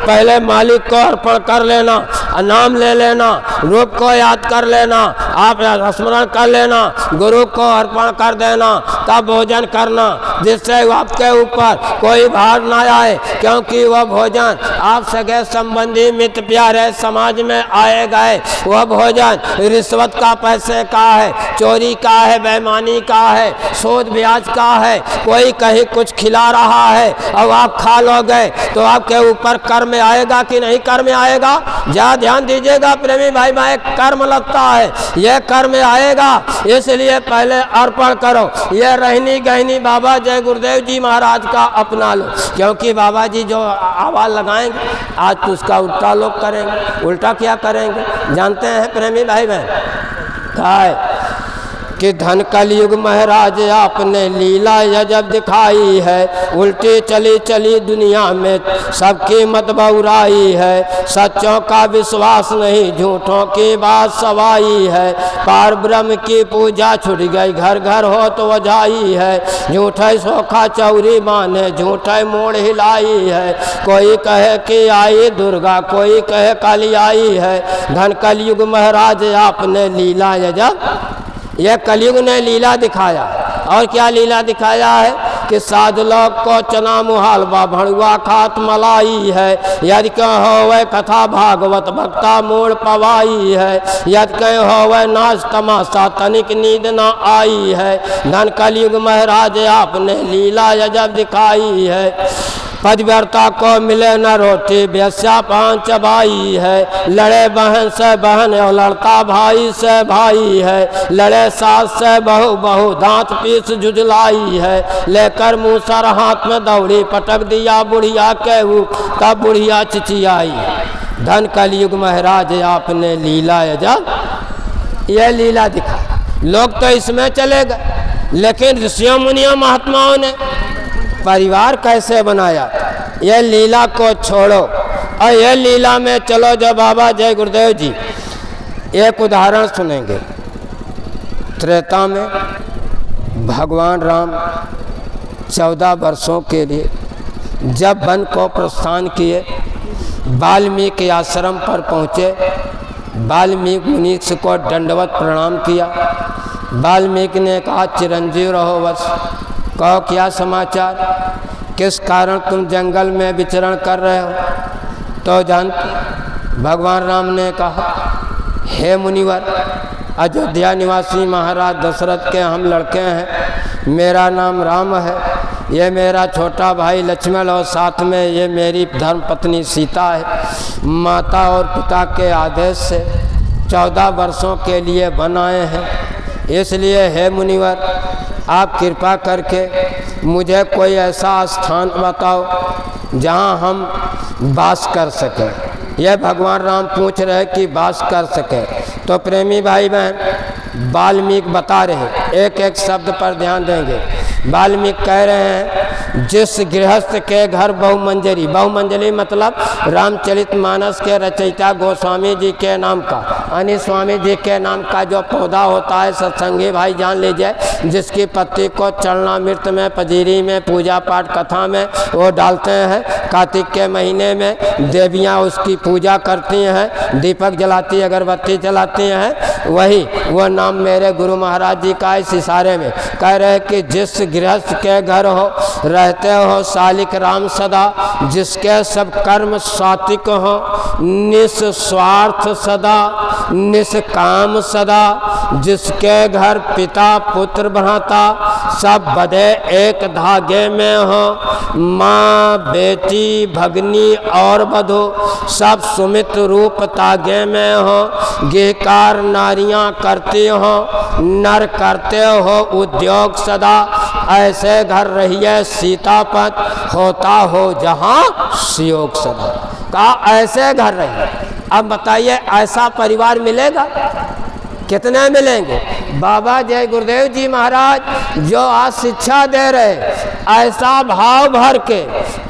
पहले मालिक को अर्पण कर लेना, नाम ले लेना, रूप को याद कर लेना, आप स्मरण कर लेना, गुरु को अर्पण कर देना, तब भोजन करना, जिससे आपके ऊपर कोई भार ना आए। क्योंकि वह भोजन आप सगे संबंधी मित्र प्यारे समाज में आए गए, वह भोजन रिश्वत का पैसे का है, चोरी का है, बेईमानी का है, सूद ब्याज का है, कोई कहीं कुछ खिला रहा है और आप खा लोगे तो आपके ऊपर कर्म आएगा कि नहीं कर्म आएगा? जा ध्यान दीजिएगा प्रेमी भाई भाई, कर्म लगता है, यह कर्म आएगा। इसलिए पहले अर्पण करो। यह रहनी गहनी बाबा जय गुरुदेव जी महाराज का अपना लो, क्योंकि बाबा जी जो आवाज़ लगाएंगे आज तो उसका उल्टा लोग करेंगे। उल्टा क्या करेंगे जानते हैं प्रेमी भाई बहन? कहा है कि धन कलयुग महाराज आपने लीला अजब दिखाई है, उल्टी चली चली दुनिया में सबकी मत बउराई है, सच्चों का विश्वास नहीं झूठों की बात सवाई है, पार ब्रह्म की पूजा छुट गई घर घर हो तो वजाई है, झूठे सोखा चौरी माने झूठे मोड़ हिलाई है, कोई कहे कि आई दुर्गा कोई कहे काली आई है, धन कलयुग महाराज आपने लीला अजब, यह कलयुग ने लीला दिखाया। और क्या लीला दिखाया है कि साधु लोग को चना मुहालवा भणुआ खात मलाई है, यदि कह होवे कथा भागवत भक्ता मोड़ पवाई है, यदि कह होवे नाच तमाशा तनिक नींद न आई है, धन कलयुग महाराज आपने लीला अजब दिखाई है, पतिव्रता को मिले न रोटी बेस्या पान चबाई है, लड़े बहन से बहन और लड़ता भाई से भाई है, लड़े सास से बहू बहू दांत पीस जुझलाई है, लेकर मूसर हाथ में दौड़ी पटक दिया बुढ़िया के तब बुढ़िया चिचियाई, धन कलयुग महाराज आपने लीला अजब, यह लीला दिखा। लोग तो इसमें चले गए, लेकिन ऋषियों मुनियों महात्माओं ने परिवार कैसे बनाया, यह लीला को छोड़ो और यह लीला में चलो। जो बाबा जय गुरुदेव जी एक उदाहरण सुनेंगे। त्रेता में भगवान राम 14 वर्षों के लिए जब वन को प्रस्थान किए, वाल्मीकि आश्रम पर पहुँचे, वाल्मीकि मुनि को दंडवत प्रणाम किया। वाल्मीकि ने कहा चिरंजीव रहो बस, कहो क्या समाचार, किस कारण तुम जंगल में विचरण कर रहे हो? तो जानते भगवान राम ने कहा, हे मुनिवर, अयोध्या निवासी महाराज दशरथ के हम लड़के हैं, मेरा नाम राम है, ये मेरा छोटा भाई लक्ष्मण और साथ में ये मेरी धर्मपत्नी सीता है। माता और पिता के आदेश से 14 वर्षों के लिए बनाए हैं, इसलिए हे मुनिवर आप कृपा करके मुझे कोई ऐसा स्थान बताओ जहाँ हम वास कर सकें। यह भगवान राम पूछ रहे कि वास कर सके। तो प्रेमी भाई बहन वाल्मीकि बता रहे, एक एक शब्द पर ध्यान देंगे। वाल्मीकि कह रहे हैं जिस गृहस्थ के घर बहुमंजरी, बहुमंजरी मतलब रामचरितमानस के रचयिता गोस्वामी जी के नाम का, यानी स्वामी जी के नाम का जो पौधा होता है सत्संगी भाई जान लीजिए, जिसकी पत्ती को चरणामृत में, पजीरी में, पूजा पाठ कथा में वो डालते हैं। कार्तिक के महीने में देवियाँ उसकी पूजा करती हैं, दीपक जलाती, अगरबत्ती जलाती हैं। वही वो नाम मेरे गुरु महाराज जी का इस इशारे में कह रहे कि जिस गृहस्थ के घर हो रहते हो शालिक राम सदा, जिसके सब कर्म सात्विक हो, निस्वार्थ सदा, निष्काम सदा, जिसके घर पिता पुत्र भ्राता सब बधे एक धागे में हो, माँ बेटी भगनी और बधू सब सुमित रूप तागे में हो, गेकार नारियां करती हो, नर करते हो उद्योग सदा, ऐसे घर रहिए सीतापत होता हो जहाँ सियोग सदा। कहा ऐसे घर रहिए। अब बताइए ऐसा परिवार मिलेगा? कितने मिलेंगे? बाबा जय गुरुदेव जी महाराज जो आज शिक्षा दे रहे, ऐसा भाव भर के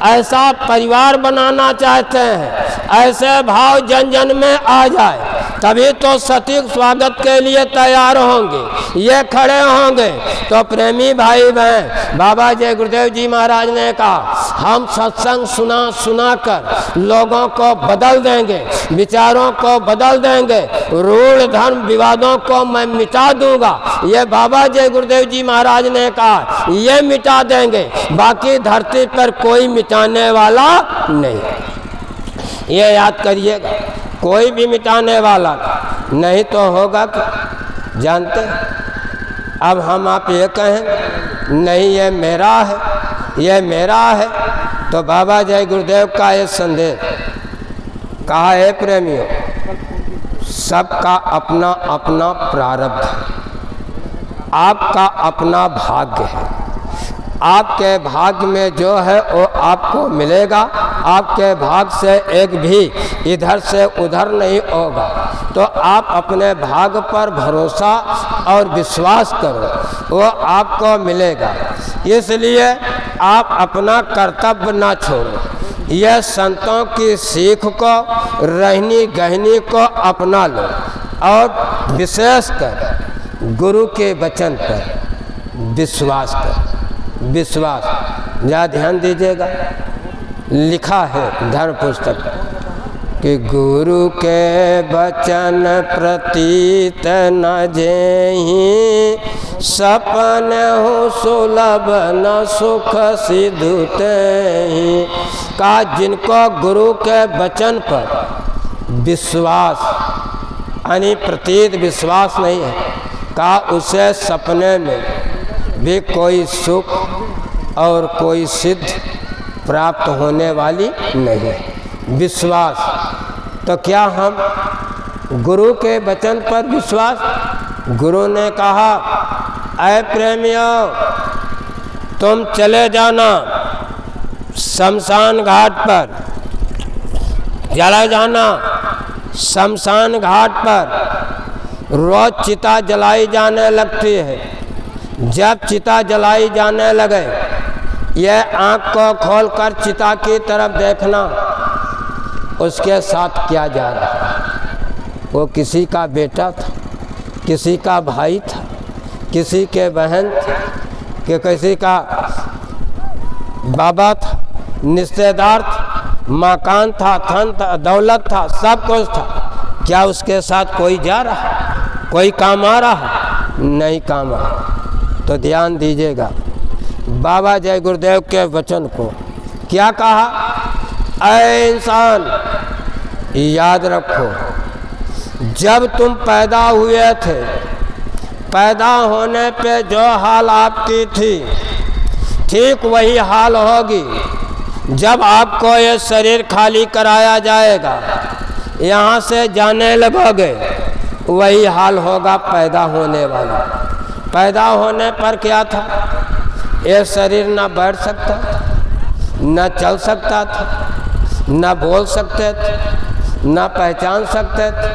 ऐसा परिवार बनाना चाहते हैं, ऐसे भाव जन जन में आ जाए, तभी तो सटीक स्वागत के लिए तैयार होंगे, ये खड़े होंगे। तो प्रेमी भाई बहन बाबा जय गुरुदेव जी महाराज ने कहा हम सत्संग सुना कर लोगों को बदल देंगे, विचारों को बदल देंगे, रूढ़ धर्म विवादों को मैं मिटा दूंगा। ये बाबा जय गुरुदेव जी महाराज ने कहा, ये मिटा देंगे, बाकी धरती पर कोई मिटाने वाला नहीं। ये याद करिएगा, कोई भी मिटाने वाला नहीं। तो होगा कि जानते हैं? अब हम आप ये कहें नहीं ये मेरा है, ये मेरा है, तो बाबा जय गुरुदेव का ये संदेश कहा है प्रेमियों, सबका अपना अपना प्रारब्ध है, आपका अपना भाग्य है। आपके भाग्य में जो है वो आपको मिलेगा, आपके भाग्य से एक भी इधर से उधर नहीं होगा। तो आप अपने भाग्य पर भरोसा और विश्वास करो, वो आपको मिलेगा। इसलिए आप अपना कर्तव्य ना छोड़ो, यह संतों की सीख को, रहनी गहनी को अपना लो और विशेषकर गुरु के वचन पर विश्वास करो। विश्वास जरा ध्यान दीजिएगा, लिखा है धर्म पुस्तक कि गुरु के वचन प्रतीत न जेहि, सपन हो सुलभ न सुख सिधु तेहि। का जिनको गुरु के वचन पर विश्वास यानी प्रतीत विश्वास नहीं है, का उसे सपने में भी कोई सुख और कोई सिद्ध प्राप्त होने वाली नहीं। विश्वास तो क्या हम गुरु के वचन पर विश्वास, गुरु ने कहा ऐ प्रेमियों तुम चले जाना शमशान घाट पर, चले जाना शमशान घाट पर। रोज चिता जलाई जाने लगती है, जब चिता जलाई जाने लगे यह आँख को खोलकर चिता की तरफ देखना, उसके साथ क्या जा रहा है। वो किसी का बेटा था, किसी का भाई था, किसी के बहन थे, कि किसी का बाबा था, रिश्तेदार था, मकान था, धन था, दौलत था, सब कुछ था। क्या उसके साथ कोई जा रहा, कोई काम आ रहा? नहीं काम आ रहा। तो ध्यान दीजिएगा बाबा जय गुरुदेव के वचन को क्या कहा, ऐ इंसान याद रखो जब तुम पैदा हुए थे, पैदा होने पे जो हाल आपकी थी ठीक वही हाल होगी जब आपको ये शरीर खाली कराया जाएगा, यहाँ से जाने लगोगे, वही हाल होगा पैदा होने वाला। पैदा होने पर क्या था, ये शरीर ना बैठ सकता था, न चल सकता था, न बोल सकते थे, न पहचान सकते थे,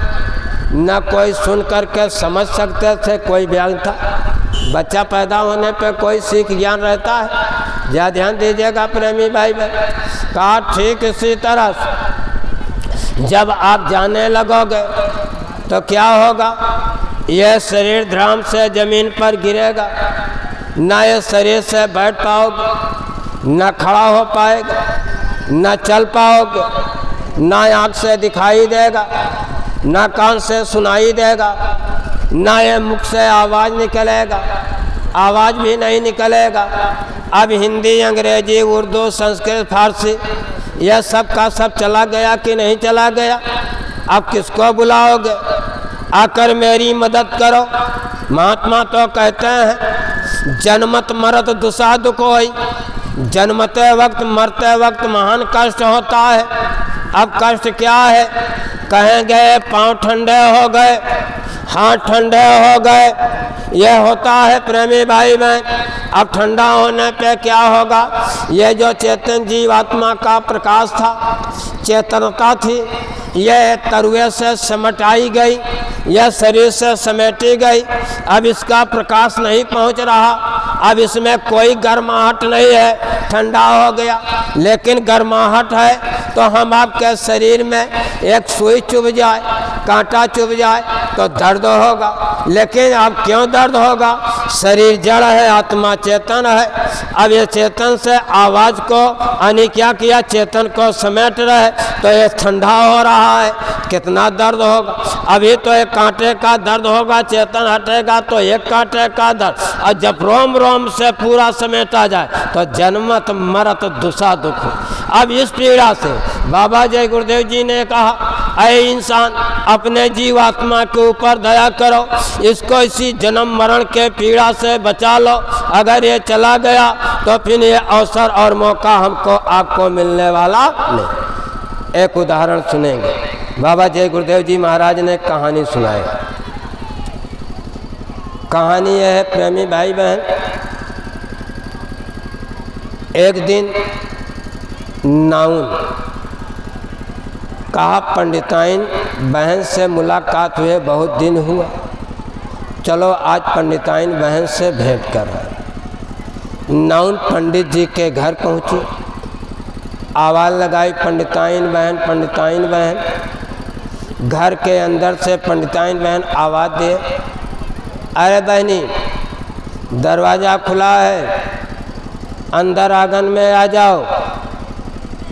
न कोई सुन करके समझ सकते थे कोई बयान था। बच्चा पैदा होने पे कोई सीख ज्ञान रहता है। या ध्यान दीजिएगा प्रेमी भाई बहन। कहा ठीक इसी तरह से जब आप जाने लगोगे तो क्या होगा, यह शरीर धड़ाम से जमीन पर गिरेगा, न ये शरीर से बैठ पाओगे, न खड़ा हो पाएगा, न चल पाओगे, न आँख से दिखाई देगा, न कान से सुनाई देगा, न ये मुख से आवाज़ निकलेगा, आवाज़ भी नहीं निकलेगा। अब हिंदी, अंग्रेजी, उर्दू, संस्कृत, फारसी यह सब का सब चला गया कि नहीं चला गया। अब किसको बुलाओगे, आकर मेरी मदद करो। महात्मा तो कहते हैं जन्मत मरत दुसा दुख होई, जन्मते वक्त मरते वक्त महान कष्ट होता है। अब कष्ट क्या है, कहेंगे पाँव ठंडे हो गए, हाथ ठंडे हो गए, यह होता है प्रेमी भाई बहन। अब ठंडा होने पे क्या होगा, यह जो चेतन जीवात्मा का प्रकाश था, चेतनता थी, यह तरुए से समेटाई गई, यह शरीर से समेटी गई। अब इसका प्रकाश नहीं पहुंच रहा, अब इसमें कोई गर्माहट नहीं है, ठंडा हो गया। लेकिन गर्माहट है तो हम आपके शरीर में एक सुई चुभ जाए, कांटा चुभ जाए तो दर्द होगा। लेकिन अब क्यों दर्द होगा, शरीर जड़ है, आत्मा चेतन है। अब ये चेतन से आवाज़ को यानी क्या किया, चेतन को समेट रहे तो ये ठंडा हो रहा है, कितना दर्द होगा। अभी तो एक कांटे का दर्द होगा, चेतन हटेगा तो एक कांटे का दर्द, और जब रोम रोम से पूरा समेटा जाए तो जन्मत मरत दुसा दुख। अब इस पीड़ा से बाबा जय गुरुदेव जी ने कहा, अरे इंसान अपने जीवात्मा के ऊपर दया करो, इसको इसी जन्म मरण के पीड़ा से बचा लो। अगर ये चला गया तो फिर ये अवसर और मौका हमको आपको मिलने वाला नहीं। एक उदाहरण सुनेंगे, बाबा जय गुरुदेव जी महाराज ने कहानी सुनाई। कहानी यह है प्रेमी भाई बहन, एक दिन नाउन कहा पंडिताइन बहन से मुलाकात हुए बहुत दिन हुआ, चलो आज पंडिताइन बहन से भेंट कर रहे। नाउन पंडित जी के घर पहुँची, आवाज़ लगाई पंडिताइन बहन, पंडिताइन बहन। घर के अंदर से पंडिताइन बहन आवाज़ दे, अरे बहनी दरवाज़ा खुला है, अंदर आंगन में आ जाओ।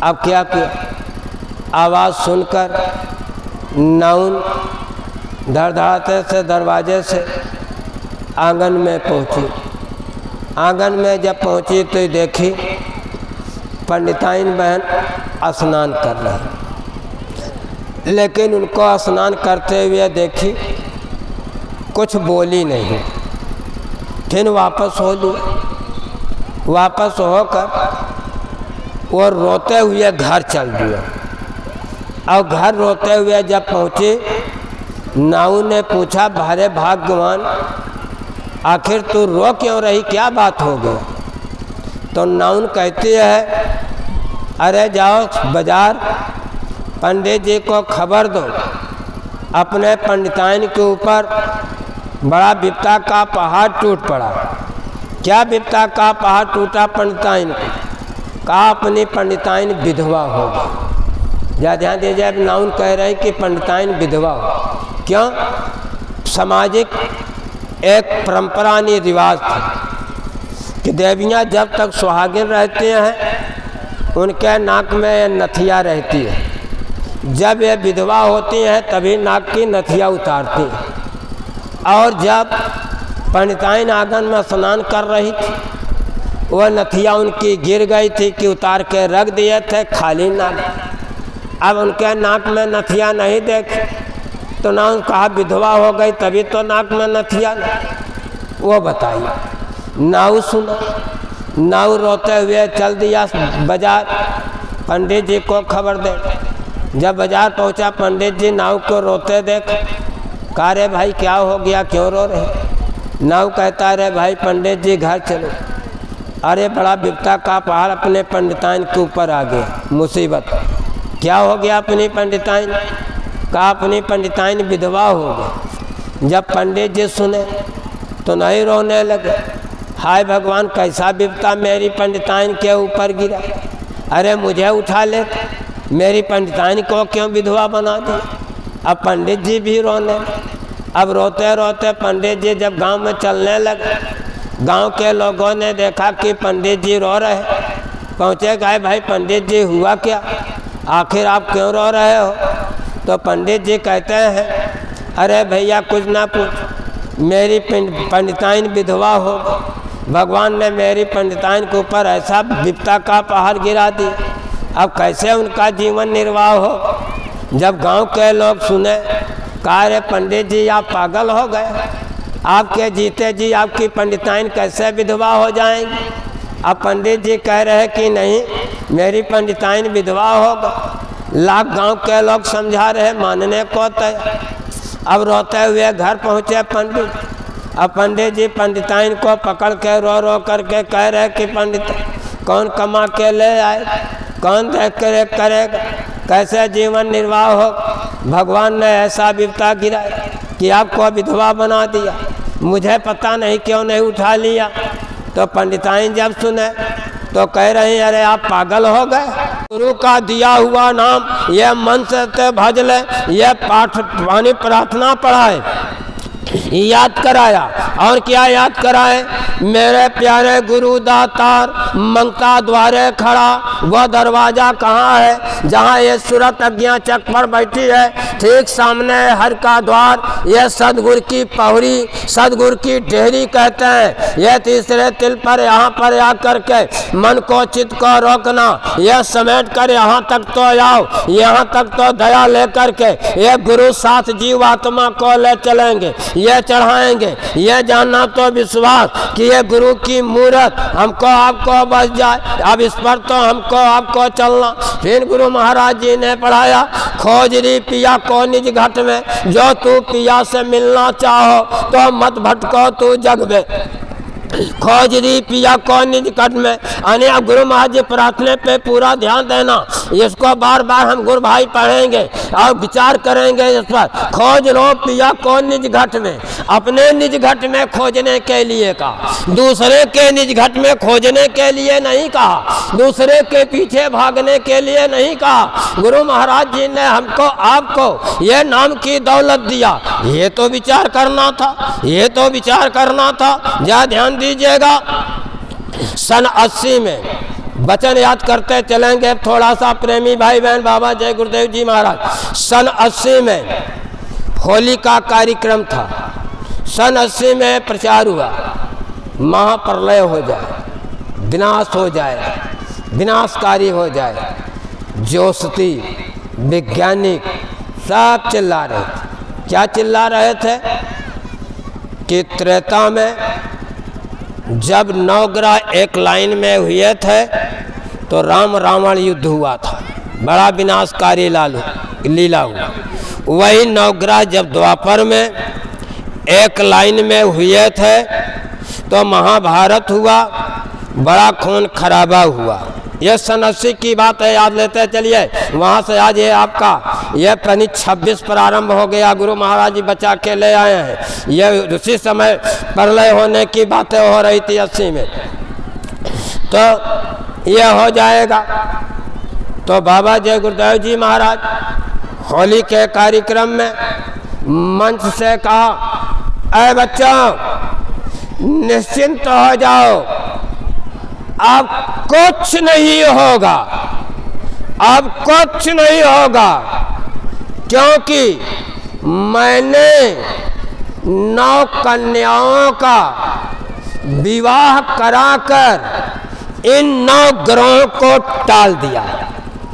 अब क्या किया, आवाज़ सुनकर नाउन धड़धड़ाते से दरवाजे से आंगन में पहुंची। आंगन में जब पहुंची तो देखी पंडिताइन बहन स्नान कर रही, लेकिन उनको स्नान करते हुए देखी, कुछ बोली नहीं। फिर वापस हो लिया, वापस होकर वो रोते हुए घर चल दिया। और घर रोते हुए जब पहुँचे, नाऊ ने पूछा, भारे भाग्यवान आखिर तू रो क्यों रही, क्या बात हो गई? तो नाउन कहती है, अरे जाओ बाजार पंडित जी को खबर दो, अपने पंडिताइन के ऊपर बड़ा विपदा का पहाड़ टूट पड़ा। क्या विपदा का पहाड़ टूटा पंडिताइन को? कहा अपनी पंडिताइन विधवा हो गई। या ध्यान दीजिए, अब नाउन कह रहे कि पंडिताइन विधवा हो। क्यों? सामाजिक एक परंपरा नहीं रिवाज था कि देवियाँ जब तक सुहागिन रहती हैं उनके नाक में नथिया रहती है, जब ये विधवा होती हैं तभी नाक की नथिया उतारती हैं। और जब पंडिताइन आंगन में स्नान कर रही थी, वह नथिया उनकी गिर गई थी कि उतार के रख दिए थे खाली नाक। अब उनके नाक में नथिया नहीं देखे तो ना कहा विधवा हो गई तभी तो नाक में नथिया नहीं। वो बताइए, नाऊ सुना, नाऊ रोते हुए चल दिया बाजार, पंडित जी को खबर दे। जब बाजार पहुंचा, पंडित जी नाऊ को रोते देख, कहा रे भाई क्या हो गया, क्यों रो रहे? नाऊ कहता रे भाई पंडित जी घर चलो। अरे बड़ा विपता का पहाड़ अपने पंडिताइन के ऊपर आ गया। मुसीबत क्या हो गया अपनी पंडिताइन का? अपनी पंडिताइन विधवा हो गई। जब पंडित जी सुने तो नहीं रोने लगे, हाय भगवान कैसा विपता मेरी पंडिताइन के ऊपर गिरा। अरे मुझे उठा ले, मेरी पंडिताइन को क्यों विधवा बना दी। अब पंडित जी भी रोने। अब रोते रोते पंडित जी जब गांव में चलने लगे, गांव के लोगों ने देखा कि पंडित जी रो रहे। पहुँचे, गए भाई पंडित जी हुआ क्या, आखिर आप क्यों रो रहे हो? तो पंडित जी कहते हैं, अरे भैया कुछ ना पूछ, मेरी पंडिताइन विधवा हो, भगवान ने मेरी पंडिताइन के ऊपर ऐसा विपता का पहाड़ गिरा दी, अब कैसे उनका जीवन निर्वाह हो। जब गांव के लोग सुने, कहा रे पंडित जी आप पागल हो गए, आपके जीते जी आपकी पंडिताइन कैसे विधवा हो जाएंगी। अब पंडित जी कह रहे कि नहीं, मेरी पंडिताइन विधवा होगा। लाख गांव के लोग समझा रहे, मानने को तय। अब रोते हुए घर पहुँचे पंडित। अब पंडित जी पंडिताइन को पकड़ के रो रो करके कह रहे कि पंडित कौन कमा के ले आए, कौन देख कर करेगा, कैसे जीवन निर्वाह हो। भगवान ने ऐसा विपता गिराया कि आपको विधवा बना दिया, मुझे पता नहीं क्यों नहीं उठा लिया। तो पंडिताइन जब सुने तो कह रहे हैं, अरे आप पागल हो गए, गुरु का दिया हुआ नाम ये मन से भज ले, ये पाठ वाणी प्रार्थना पढ़ाए, याद कराया। और क्या याद कराए, मेरे प्यारे गुरु दातार मंगता द्वारे खड़ा, वह दरवाजा कहाँ है जहाँ ये सूरत अज्ञा चक पर बैठी है, ठीक सामने हर का द्वार। ये सदगुरु की पहुरी, सदगुरु की डेहरी कहते हैं। ये तीसरे तिल पर यहाँ पर आकर के मन को चित्त को रोकना, यह समेट कर यहाँ तक तो आओ, यहाँ तक तो दया लेकर के ये गुरु साथ जीवात्मा को ले चलेंगे, ये चढ़ाएंगे। ये जानना तो विश्वास कि ये गुरु की मूरत हमको आपको बस जाए, अब इस पर तो हमको आपको चलना। फिर गुरु महाराज जी ने पढ़ाया, खोज री पिया को निज घट में, जो तू पिया से मिलना चाहो तो मत भटको तू जग में। खोज री पिया को निज घट में, यानी अब गुरु महाराज जी प्रार्थना पे पूरा ध्यान देना। इसको बार बार हम गुरु भाई पढ़ेंगे और विचार करेंगे इस पर। खोज लो पिया को निज घट में, अपने निज घट में खोजने के लिए कहा, दूसरे के निज घट में खोजने के लिए नहीं कहा, दूसरे के पीछे भागने के लिए नहीं कहा। गुरु महाराज जी ने हमको आपको ये नाम की दौलत दिया, ये तो विचार करना था, ये तो विचार करना था। जा ध्यान दीजिएगा, सन 80 में वचन याद करते चलेंगे थोड़ा सा प्रेमी भाई बहन। बाबा जय गुरुदेव जी महाराज सन 80 में होली का कार्यक्रम था। सन 80 में प्रचार हुआ, महाप्रलय हो जाए, विनाश हो जाए, विनाशकारी हो जाए। ज्योतिषी वैज्ञानिक सब चिल्ला रहे थे। क्या चिल्ला रहे थे कि त्रेता में जब 9 ग्रह एक लाइन में हुए थे तो राम रावण युद्ध हुआ था, बड़ा विनाशकारी लीला हुआ। वही 9 ग्रह जब द्वापर में एक लाइन में हुए थे तो महाभारत हुआ, बड़ा खून खराबा हुआ। यह सन 80 की बात है, याद लेते चलिए। वहाँ से आज ये आपका यह प्रणीत 26 प्रारंभ हो गया, गुरु महाराज जी बचा के ले आए हैं। यह उसी समय प्रलय होने की बातें हो रही थी 80 में, तो यह हो जाएगा। तो बाबा जय गुरुदेव जी महाराज होली के कार्यक्रम में मंच से कहा, अरे बच्चों निश्चिंत हो जाओ, अब कुछ नहीं होगा, अब कुछ नहीं होगा, क्योंकि मैंने 9 कन्याओं का विवाह कराकर इन 9 ग्रहों को टाल दिया।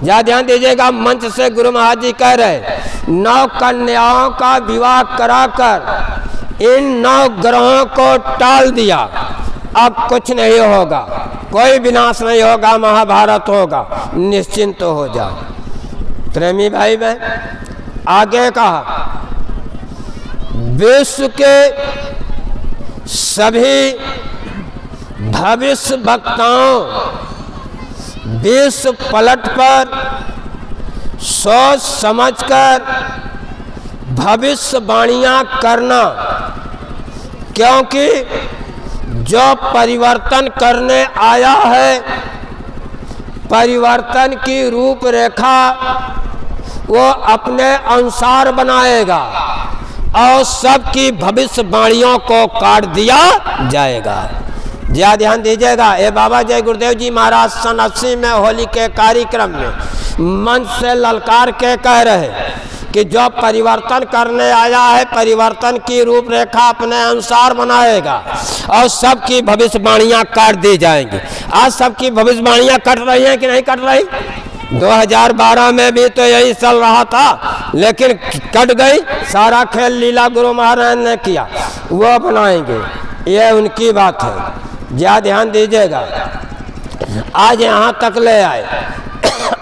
या ध्यान दीजिएगा, मंच से गुरु महाराज जी कह रहे 9 कन्याओं का विवाह कराकर इन 9 ग्रहों को टाल दिया, अब कुछ नहीं होगा, कोई विनाश नहीं होगा, महाभारत होगा, निश्चिंत हो जाओ। प्रेमी भाई बहन आगे कहा, विश्व के सभी भविष्य वक्ताओं 20 पलट पर सोच समझकर भविष्यवाणियां करना, क्योंकि जो परिवर्तन करने आया है परिवर्तन की रूपरेखा वो अपने अनुसार बनाएगा और सबकी भविष्यवाणियों को काट दिया जाएगा। ज्यादा ध्यान दीजिएगा। ये बाबा जय गुरुदेव जी महाराज सन 80 में होली के कार्यक्रम में मंच से ललकार के कह रहे कि जो परिवर्तन करने आया है परिवर्तन की रूपरेखा अपने अनुसार बनाएगा और सबकी भविष्यवाणियां काट दी जाएंगी। आज सबकी भविष्यवाणियां कट रही हैं कि नहीं कट रही? 2012 में भी तो यही चल रहा था, लेकिन कट गई। सारा खेल लीला गुरु महाराज ने किया, वो बनाएंगे, ये उनकी बात है। ज्यादा ध्यान दीजिएगा। आज यहाँ तक ले आए।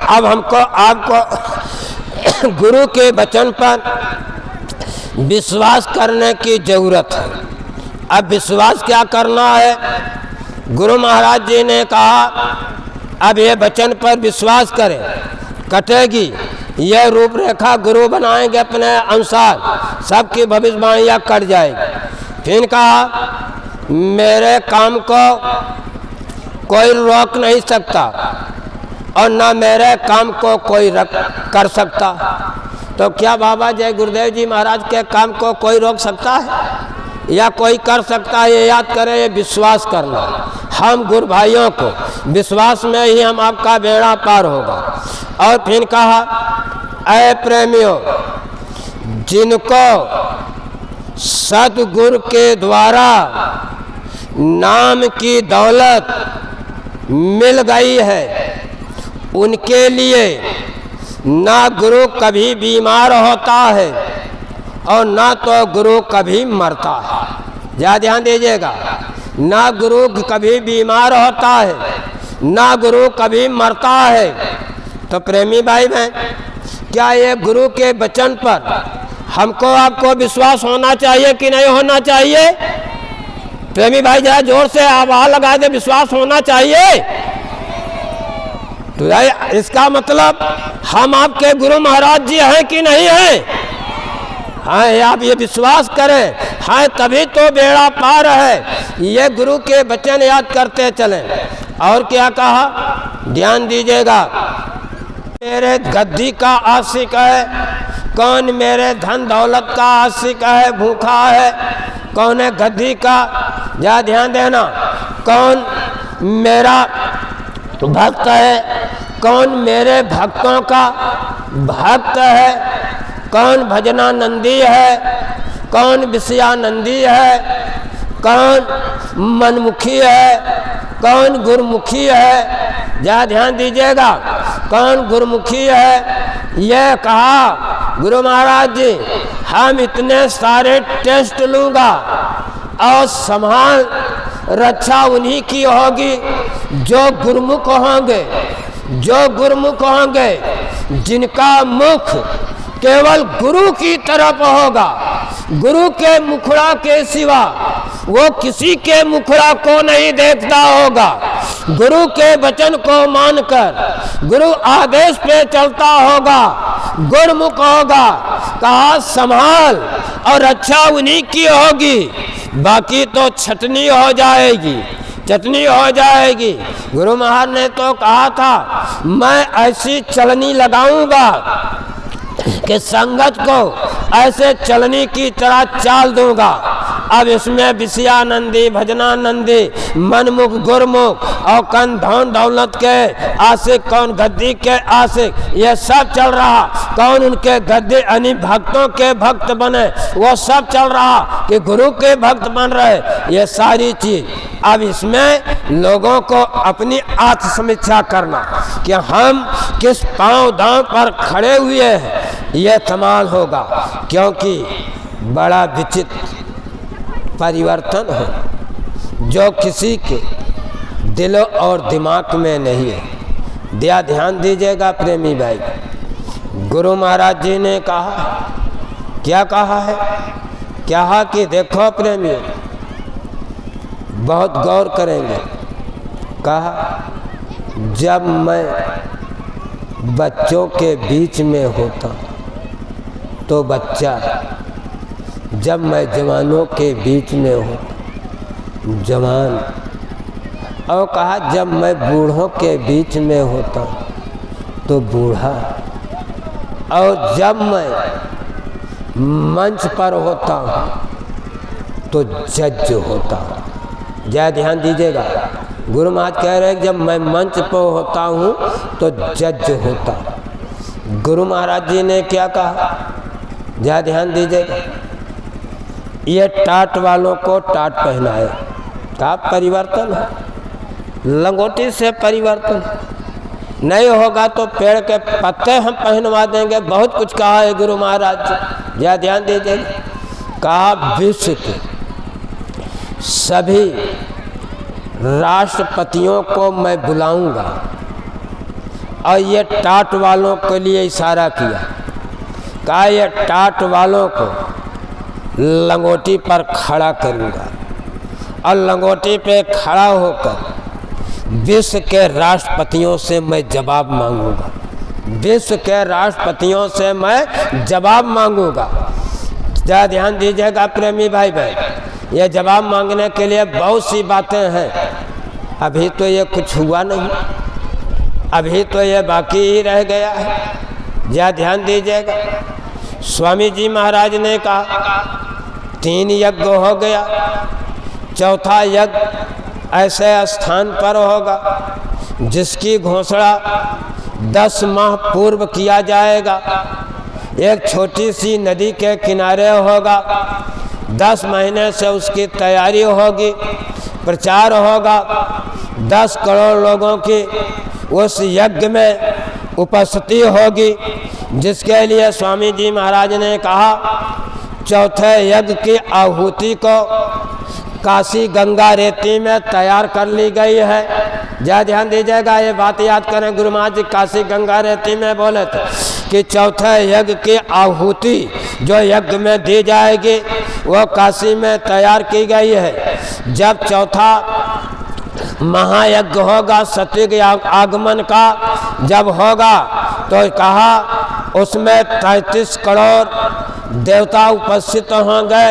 अब हमको आपको गुरु के वचन पर विश्वास करने की जरूरत है। अब विश्वास क्या करना है? गुरु महाराज जी ने कहा अब ये वचन पर विश्वास करें, कटेगी। यह रूपरेखा गुरु बनाएंगे अपने अनुसार, सबकी भविष्यवाणियां कट जाएगी। फिर कहा मेरे काम को कोई रोक नहीं सकता और न मेरे काम को कोई कर सकता। तो क्या बाबा जय गुरुदेव जी महाराज के काम को कोई रोक सकता है या कोई कर सकता है? ये याद करें, ये विश्वास करना। हम गुरु भाइयों को विश्वास में ही हम आपका बेड़ा पार होगा। और फिर कहा ऐ प्रेमियों, जिनको सतगुरु के द्वारा नाम की दौलत मिल गई है उनके लिए ना गुरु कभी बीमार होता है और ना तो गुरु कभी मरता है। ज़्यादा ध्यान दीजिएगा। ना गुरु कभी बीमार होता है ना गुरु कभी मरता है। तो प्रेमी भाई बहन, क्या ये गुरु के वचन पर हमको आपको विश्वास होना चाहिए कि नहीं होना चाहिए? प्रेमी भाई जरा जोर से आवाज लगा दे, विश्वास होना चाहिए। तो इसका मतलब हम आपके गुरु महाराज जी हैं कि नहीं हैं? हाँ, आप ये विश्वास करें, हाँ तभी तो बेड़ा पार है। ये गुरु के वचन याद करते चलें। और क्या कहा? ध्यान दीजिएगा। मेरे गद्दी का आशिक है, कौन मेरे धन दौलत का आशिक है, भूखा है, कौन है गद्दी का? जा ध्यान देना। कौन मेरा भक्त है, कौन मेरे भक्तों का भक्त है, कौन भजनानंदी है, कौन विषयानंदी है, कौन मनमुखी है, कौन गुरुमुखी है। जा ध्यान दीजिएगा, कौन गुरुमुखी है। यह कहा गुरु महाराज जी, हम इतने सारे टेस्ट लूँगा और संभाल रक्षा उन्हीं की होगी जो गुरुमुख होंगे, जो गुरुमुख होंगे, जिनका मुख केवल गुरु की तरफ होगा। गुरु के मुखड़ा के सिवा वो किसी के मुखड़ा को नहीं देखता होगा। गुरु के वचन को मानकर गुरु आदेश पे चलता होगा, गुरुमुख होगा। कहा संभाल और रक्षा उन्हीं की होगी, बाकी तो छटनी हो जाएगी, चटनी हो जाएगी। गुरु महाराज ने तो कहा था मैं ऐसी चलनी लगाऊंगा कि संगत को ऐसे चलनी की तरह चाल दूंगा। अब इसमें विषयानंदी, भजनानंदी, मनमुख, गुरमुख और कौन धन दौलत के आशिक, कौन गद्दी के आशिक, ये सब चल रहा। कौन उनके गद्दी यानी भक्तों के भक्त बने, वो सब चल रहा कि गुरु के भक्त बन रहे। ये सारी चीज अब इसमें लोगों को अपनी आत्मसमीक्षा करना कि हम किस पांव दांव पर खड़े हुए हैं, ये कमाल होगा। क्योंकि बड़ा विचित्र परिवर्तन है जो किसी के दिल और दिमाग में नहीं है। ध्यान दीजिएगा प्रेमी भाई। गुरु महाराज जी ने कहा, क्या कहा है? क्या कि देखो प्रेमी, बहुत गौर करेंगे। कहा जब मैं बच्चों के बीच में होता तो बच्चा, जब मैं जवानों के बीच में होता जवान, और कहा जब मैं बूढ़ों के बीच में होता तो बूढ़ा, और जब मैं मंच पर होता हूँ तो जज होता हूँ। जय ध्यान दीजिएगा, गुरु महाराज कह रहे हैं जब मैं मंच पर होता हूँ तो जज होता हूँ। गुरु महाराज जी ने क्या कहा, जय ध्यान दीजिएगा, ये टाट वालों को टाट पहनाए, का परिवर्तन है, लंगोटी से परिवर्तन नहीं होगा तो पेड़ के पत्ते हम पहनवा देंगे। बहुत कुछ कहा है गुरु महाराज जी, या ध्यान दीजिएगा। कहा विश्व के सभी राष्ट्रपतियों को मैं बुलाऊंगा, और ये टाट वालों के लिए इशारा किया। कहा ये टाट वालों को लंगोटी पर खड़ा करूंगा, और लंगोटी पे खड़ा होकर विश्व के राष्ट्रपतियों से मैं जवाब मांगूंगा। विश्व के राष्ट्रपतियों से मैं जवाब मांगूंगा। जरा ध्यान दीजिएगा प्रेमी भाई बहन, ये जवाब मांगने के लिए बहुत सी बातें हैं। अभी तो ये कुछ हुआ नहीं, अभी तो ये बाकी ही रह गया है। जरा ध्यान दीजिएगा, स्वामी जी महाराज ने कहा 3 यज्ञ हो गया, चौथा यज्ञ ऐसे स्थान पर होगा जिसकी घोषणा 10 माह पूर्व किया जाएगा। एक छोटी सी नदी के किनारे होगा, 10 महीने से उसकी तैयारी होगी, प्रचार होगा, 10 करोड़ लोगों की उस यज्ञ में उपस्थिति होगी, जिसके लिए स्वामी जी महाराज ने कहा चौथे यज्ञ की आहुति को काशी गंगा रेती में तैयार कर ली गई है। जय ध्यान दीजिएगा, ये बात याद करें, गुरु महाराज जी काशी गंगा रेती में बोले थे कि चौथे यज्ञ की आहुति जो यज्ञ में दी जाएगी वो काशी में तैयार की गई है। जब चौथा महायज्ञ होगा सत्युग आगमन का जब होगा तो कहा उसमें 33 करोड़ देवता उपस्थित होंगे,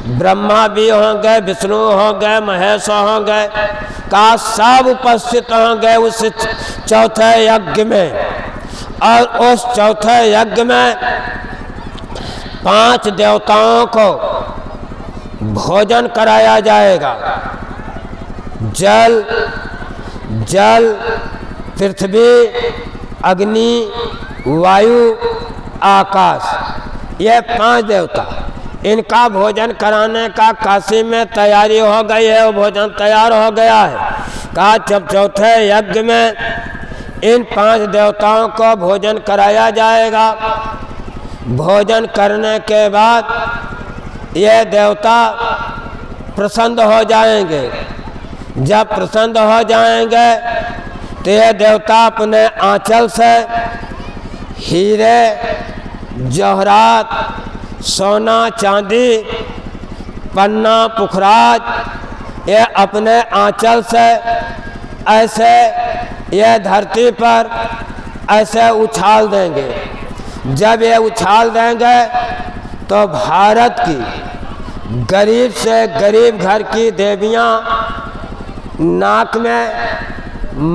ब्रह्मा भी होंगे, विष्णु होंगे, महेश होंगे, का सब उपस्थित होंगे उस चौथे यज्ञ में। और उस चौथे यज्ञ में 5 देवताओं को भोजन कराया जाएगा। जल, पृथ्वी, अग्नि, वायु, आकाश, ये 5 देवता, इनका भोजन कराने का काशी में तैयारी हो गई है, वो भोजन तैयार हो गया है। कहा जब चौथे यज्ञ में इन 5 देवताओं को भोजन कराया जाएगा, भोजन करने के बाद ये देवता प्रसन्न हो जाएंगे। जब प्रसन्न हो जाएंगे तो ये देवता अपने आंचल से हीरे, जवाहरात, सोना, चांदी, पन्ना, पुखराज, ये अपने आंचल से ऐसे ये धरती पर ऐसे उछाल देंगे। जब ये उछाल देंगे तो भारत की गरीब से गरीब घर की देवियाँ नाक में,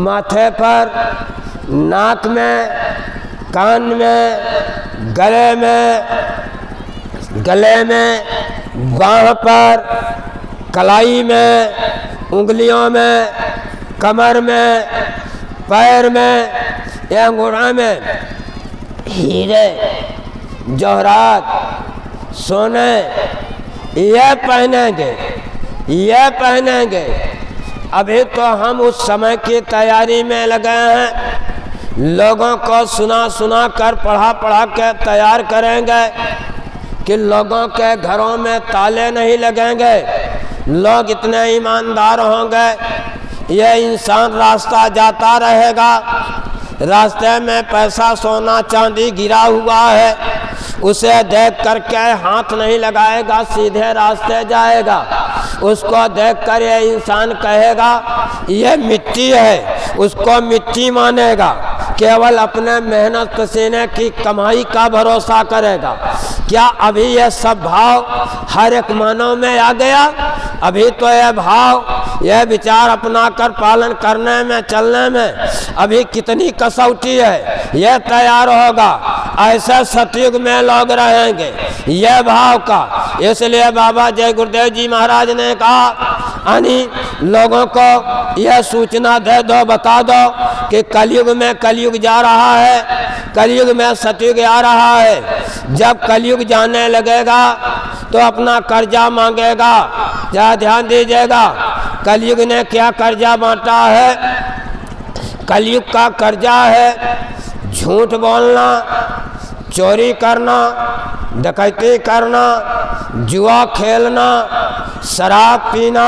माथे पर, नाक में, कान में, गले में, बाँह पर, कलाई में, उंगलियों में, कमर में, पैर में, या अंगूठा में हीरे, जवाहरात, सोने ये पहनेंगे। अभी तो हम उस समय की तैयारी में लगे हैं, लोगों को सुना कर पढ़ा के तैयार करेंगे कि लोगों के घरों में ताले नहीं लगेंगे, लोग इतने ईमानदार होंगे, ये इंसान रास्ता जाता रहेगा, रास्ते में पैसा, सोना, चांदी गिरा हुआ है, उसे देख करके हाथ नहीं लगाएगा, सीधे रास्ते जाएगा। उसको देखकर ये इंसान कहेगा ये मिट्टी है, उसको मिट्टी मानेगा, केवल अपने मेहनत पसीने की कमाई का भरोसा करेगा। क्या अभी ये सब भाव हर एक मानव में आ गया? अभी तो यह भाव, यह विचार अपना कर पालन करने में, चलने में अभी कितनी कसौटी है, यह तैयार होगा। ऐसे सतयुग में लोग रहेंगे यह भाव का। इसलिए बाबा जय गुरुदेव जी महाराज ने कहा, यानी लोगों को यह सूचना दे दो, बता दो कि कलयुग में कलयुग जा रहा है, कलयुग में सतयुग आ रहा है। जब कलयुग जाने लगेगा तो अपना कर्जा मांगेगा। क्या ध्यान दीजिएगा, कलयुग ने क्या कर्जा बांटा है? कलयुग का कर्जा है झूठ बोलना, चोरी करना, डकैती करना, जुआ खेलना, शराब पीना,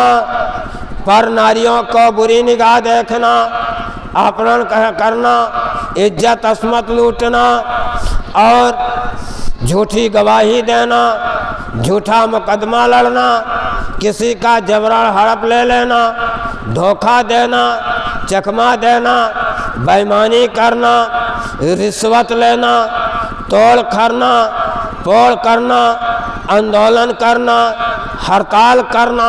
पर नारियों को बुरी निगाह देखना, अपहरण करना, इज्जत अस्मत लूटना और झूठी गवाही देना, झूठा मुकदमा लड़ना, किसी का जबरन हड़प ले लेना, धोखा देना, चकमा देना, बेईमानी करना, रिश्वत लेना, तोड़ करना, पोड़ करना, आंदोलन करना, हड़ताल करना,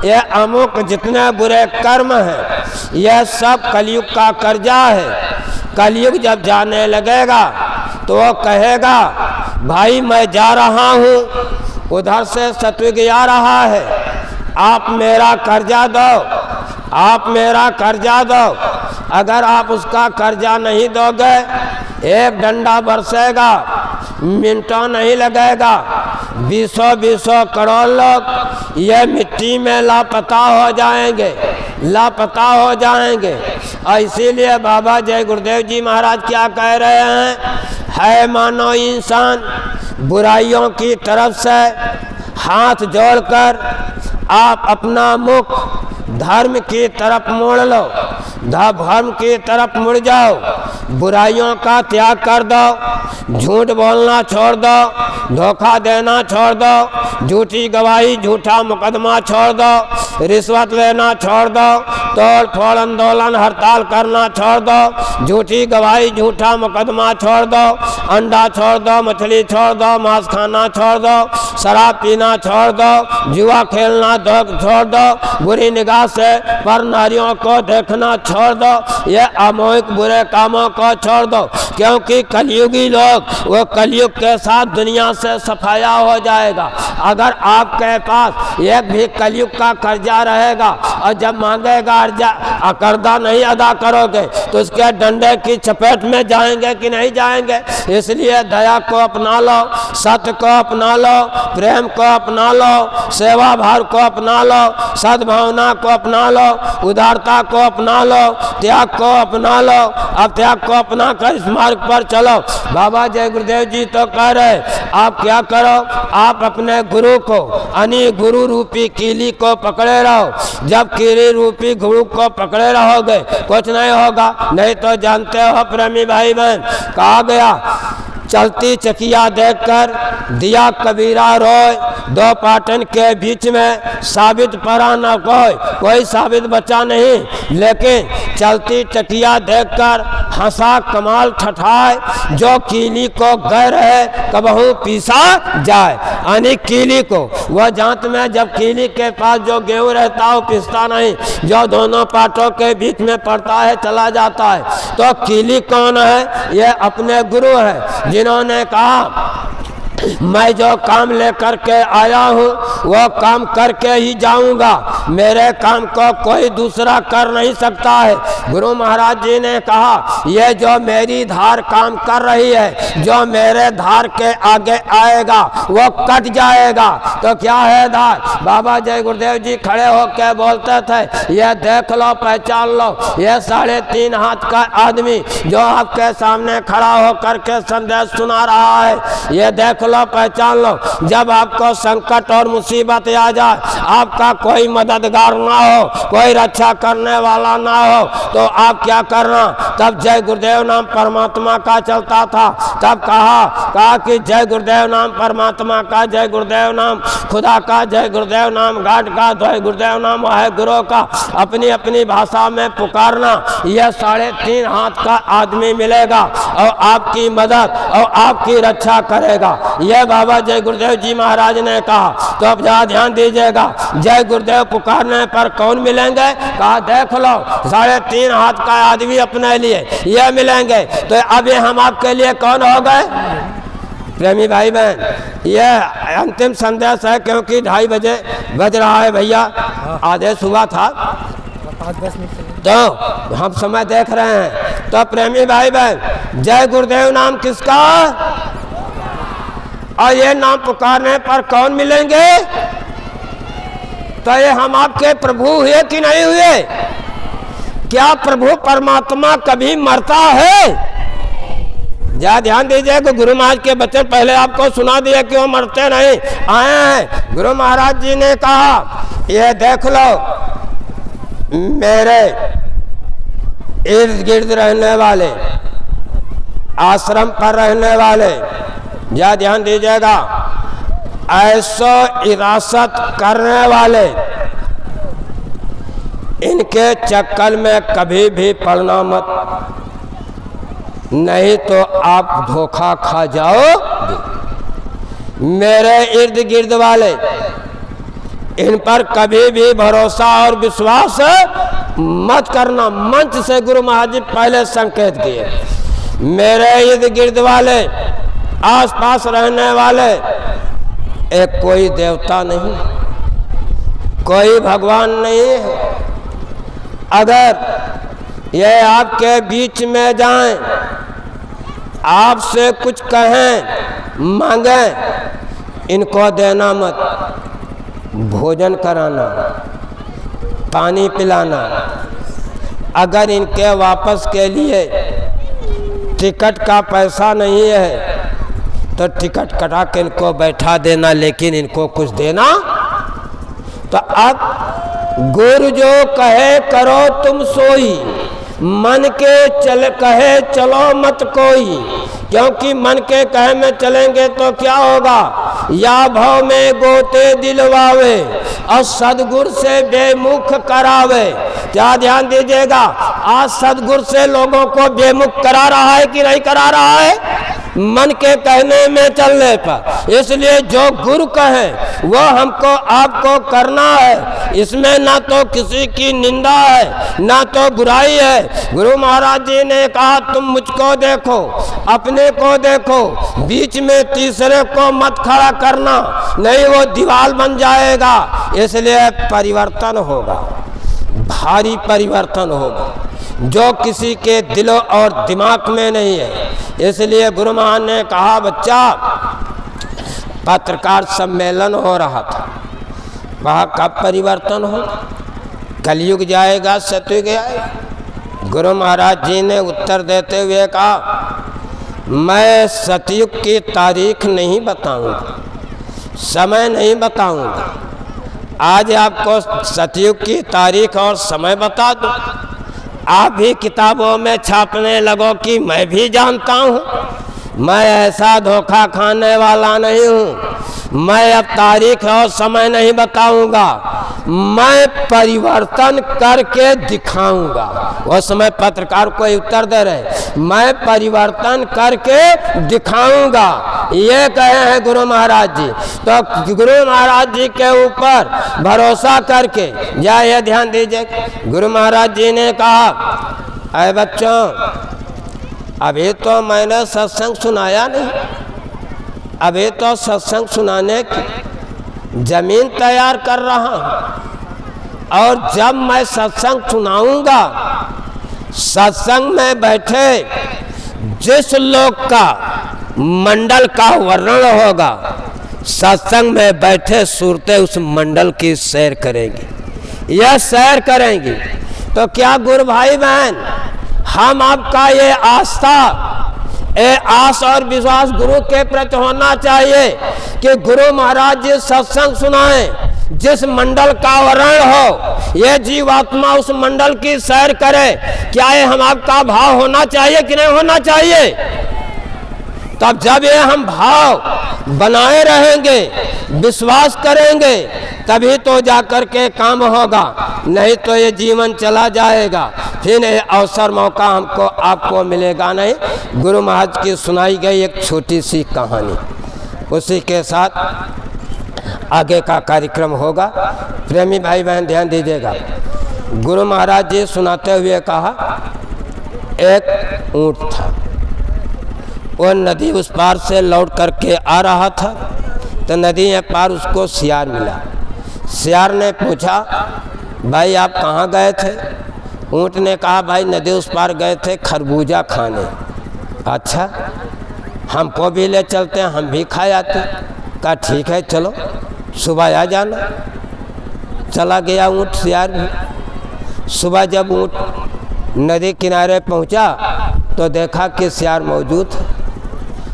ये अमुक जितने बुरे कर्म हैं, यह सब कलयुग का कर्जा है। कलयुग जब जाने लगेगा तो वो कहेगा भाई मैं जा रहा हूँ, उधर से सतयुग आ रहा है, आप मेरा कर्जा दो, आप मेरा कर्जा दो। अगर आप उसका कर्जा नहीं दोगे, एक डंडा बरसेगा, मिनटों नहीं लगेगा, बीसों करोड़ लोग ये मिट्टी में लापता हो जाएंगे, लापता हो जाएंगे। और इसीलिए बाबा जय गुरुदेव जी महाराज क्या कह रहे हैं, है मानो इंसान बुराइयों की तरफ से हाथ जोड़कर आप अपना मुख धर्म की तरफ मोड़ लो, धर्म की तरफ मुड़ जाओ, बुराइयों का त्याग कर दो, झूठ बोलना छोड़ दो, धोखा देना छोड़ दो, झूठी गवाही, झूठा मुकदमा छोड़ दो, रिश्वत लेना छोड़ दो, तोड़ फोड़ आंदोलन हड़ताल करना छोड़ दो, झूठी गवाही, झूठा मुकदमा छोड़ दो, अंडा छोड़ दो, मछली छोड़ दो, मांस खाना छोड़ दो, शराब पीना छोड़ दो, जुआ खेलना छोड़ दो, बुरी निगाह से पर नारियों को देखना छोड़ दो, ये अमोहिक बुरे कामों को छोड़ दो। क्योंकि कलयुगी लोग वो कलयुग के साथ दुनिया से सफाया हो जाएगा। अगर आपके पास एक भी कलयुग का कर्जा रहेगा और जब मांगेगा कर्जा नहीं अदा करोगे तो उसके डंडे की चपेट में जाएंगे कि नहीं जाएंगे। इसलिए दया को अपना लो, सत्य को अपना लो, प्रेम को अपना लो, सेवा भाव को अपना लो, सद्भावना को अपना लो, उदारता को अपना लो, त्याग को अपना लो। अब त्याग को अपना कर इस मार्ग पर चलो। बाबा जय गुरुदेव जी तो कह रहे आप क्या करो, आप अपने गुरु को यानी गुरु रूपी कीली को पकड़े रहो। जब कीली रूपी गुरु को पकड़े रहोगे कुछ नहीं होगा। नहीं तो जानते हो प्रेमी भाई बहन, कहा गया चलती चकिया देखकर दिया कबीरा रोए, दो पाटन के बीच में साबित परा न कोई साबित बचा नहीं। लेकिन चलती चकिया देखकर हंसा कमाल ठठाए, जो कीली को गए रहे कबहू पीसा जाए। यानी कीली को वह जांत में जब कीली के पास जो गेहूं रहता है वो पिसता नहीं, जो दोनों पाटों के बीच में पड़ता है चला जाता है। तो कीली कौन है? ये अपने गुरु है, जिन्होंने कहा मैं जो काम लेकर के आया हूँ वो काम करके ही जाऊंगा, मेरे काम को कोई दूसरा कर नहीं सकता है। गुरु महाराज जी ने कहा ये जो मेरी धार काम कर रही है, जो मेरे धार के आगे आएगा वो कट जाएगा। तो क्या है धार? बाबा जय गुरुदेव जी खड़े होकर बोलते थे ये देख लो, पहचान लो, ये 3.5 हाथ का आदमी जो आपके सामने खड़ा होकर के संदेश सुना रहा है, ये देख लो लो, पहचान लो। जब आपको संकट और मुसीबत आ जाए, आपका कोई मददगार ना हो, कोई रक्षा करने वाला ना हो, तो आप क्या करना? तब जय गुरुदेव नाम परमात्मा का चलता था। तब कहा कि जय गुरुदेव नाम परमात्मा का, जय गुरुदेव नाम खुदा का, जय गुरुदेव नाम गाड का, जय गुरुदेव नाम है गुरु का। अपनी अपनी भाषा में पुकारना। यह 3.5 हाथ का आदमी मिलेगा और आपकी मदद और आपकी रक्षा करेगा। यह बाबा जय गुरुदेव जी महाराज ने कहा। तो अब जरा ध्यान दीजिएगा, जय गुरुदेव पुकारने पर कौन मिलेंगे? कहा देख लो 3.5 हाथ का आदमी अपने लिए यह मिलेंगे। तो अब ये हम आपके लिए कौन हो गए? प्रेमी भाई बहन, यह अंतिम संदेश है, क्योंकि 2:30 बजे बज रहा है भैया, आदेश हुआ था 5-10 मिनट तो हम समय देख रहे हैं। तो प्रेमी भाई बहन, जय गुरुदेव नाम किसका? और ये नाम पुकारने पर कौन मिलेंगे? तो ये हम आपके प्रभु हुए कि नहीं हुए? क्या प्रभु परमात्मा कभी मरता है? जा ध्यान दीजिए कि गुरु महाराज के बच्चे पहले आपको सुना दिए कि वो मरते नहीं। आए हैं गुरु महाराज जी ने कहा, ये देख लो मेरे इर्द गिर्द रहने वाले, आश्रम पर रहने वाले, या ध्यान दीजिएगा, ऐसो इरासत करने वाले, इनके चक्कर में कभी भी पड़ना मत, नहीं तो आप धोखा खा जाओगे। मेरे इर्द गिर्द वाले, इन पर कभी भी भरोसा और विश्वास मत करना। मंच से गुरु महाराज जी पहले संकेत किए। मेरे इर्द गिर्द वाले, आसपास रहने वाले, एक कोई देवता नहीं, कोई भगवान नहीं है। अगर ये आपके बीच में जाएं, आपसे कुछ कहें, मांगें, इनको देना मत। भोजन कराना, पानी पिलाना, अगर इनके वापस के लिए टिकट का पैसा नहीं है तो टिकट कटा के इनको बैठा देना, लेकिन इनको कुछ देना। तो अब गुरु जो कहे करो तुम सोई, मन के कहे चलो मत कोई, क्योंकि मन के कहे में चलेंगे तो क्या होगा? या भव में गोते दिलवावे और सदगुरु से बेमुख करावे। क्या ध्यान दीजिएगा, आज सदगुरु से लोगों को बेमुख करा रहा है कि नहीं करा रहा है? मन के कहने में चलने पर। इसलिए जो गुरु कहे वो हमको आपको करना है। इसमें ना तो किसी की निंदा है ना तो बुराई है। गुरु महाराज जी ने कहा तुम मुझको देखो, अपने को देखो, बीच में तीसरे को मत खड़ा करना, नहीं वो दीवार बन जाएगा। इसलिए परिवर्तन होगा, भारी परिवर्तन होगा, जो किसी के दिलों और दिमाग में नहीं है। इसलिए गुरु महाराज ने कहा बच्चा, पत्रकार सम्मेलन हो रहा था, वहाँ कब परिवर्तन हो? कलयुग जाएगा, सतयुग आएगा। गुरु महाराज जी ने उत्तर देते हुए कहा, मैं सतयुग की तारीख नहीं बताऊंगा, समय नहीं बताऊंगा। आज आपको सतयुग की तारीख और समय बता दूं। आप भी किताबों में छापने लगो कि मैं भी जानता हूँ। मैं ऐसा धोखा खाने वाला नहीं हूँ। मैं अब तारीख और समय नहीं बताऊंगा, मैं परिवर्तन करके दिखाऊंगा। उस समय पत्रकार को उत्तर दे रहे, मैं परिवर्तन करके दिखाऊंगा, ये कहे हैं गुरु महाराज जी। तो गुरु महाराज जी के ऊपर भरोसा करके या ये ध्यान दीजिए, गुरु महाराज जी ने कहा, अरे बच्चों, अभी तो मैंने सत्संग सुनाया नहीं, अभी तो सत्संग सुनाने की जमीन तैयार कर रहा हूँ। और जब मैं सत्संग सुनाऊंगा, सत्संग में बैठे जिस लोग का मंडल का वर्णन होगा, सत्संग में बैठे सूरतें उस मंडल की सैर करेंगी, यह सैर करेंगी। तो क्या गुरु भाई बहन, हम आपका ये आस्था ये आस और विश्वास गुरु के प्रति होना चाहिए कि गुरु महाराज जी सत्संग सुनाएं, जिस मंडल का वर्ण हो ये जीवात्मा उस मंडल की सैर करे। क्या ये हम आपका भाव होना चाहिए कि नहीं होना चाहिए? तब जब ये हम भाव बनाए रहेंगे, विश्वास करेंगे, तभी तो जाकर के काम होगा, नहीं तो ये जीवन चला जाएगा, फिर ये अवसर मौका हमको आपको मिलेगा नहीं। गुरु महाराज की सुनाई गई एक छोटी सी कहानी, उसी के साथ आगे का कार्यक्रम होगा। प्रेमी भाई बहन ध्यान दीजिएगा। गुरु महाराज जी सुनाते हुए कहा, एक ऊंट था, वो नदी उस पार से लौट करके आ रहा था, तो नदी के पार उसको सियार मिला। सियार ने पूछा, भाई आप कहाँ गए थे? ऊंट ने कहा, भाई नदी उस पार गए थे खरबूजा खाने। अच्छा, हमको भी ले चलते हैं, हम भी खा आते। कहा ठीक है चलो, सुबह आ जाना। चला गया ऊंट, सियार भी। सुबह जब ऊंट नदी किनारे पहुंचा तो देखा कि सियार मौजूद है।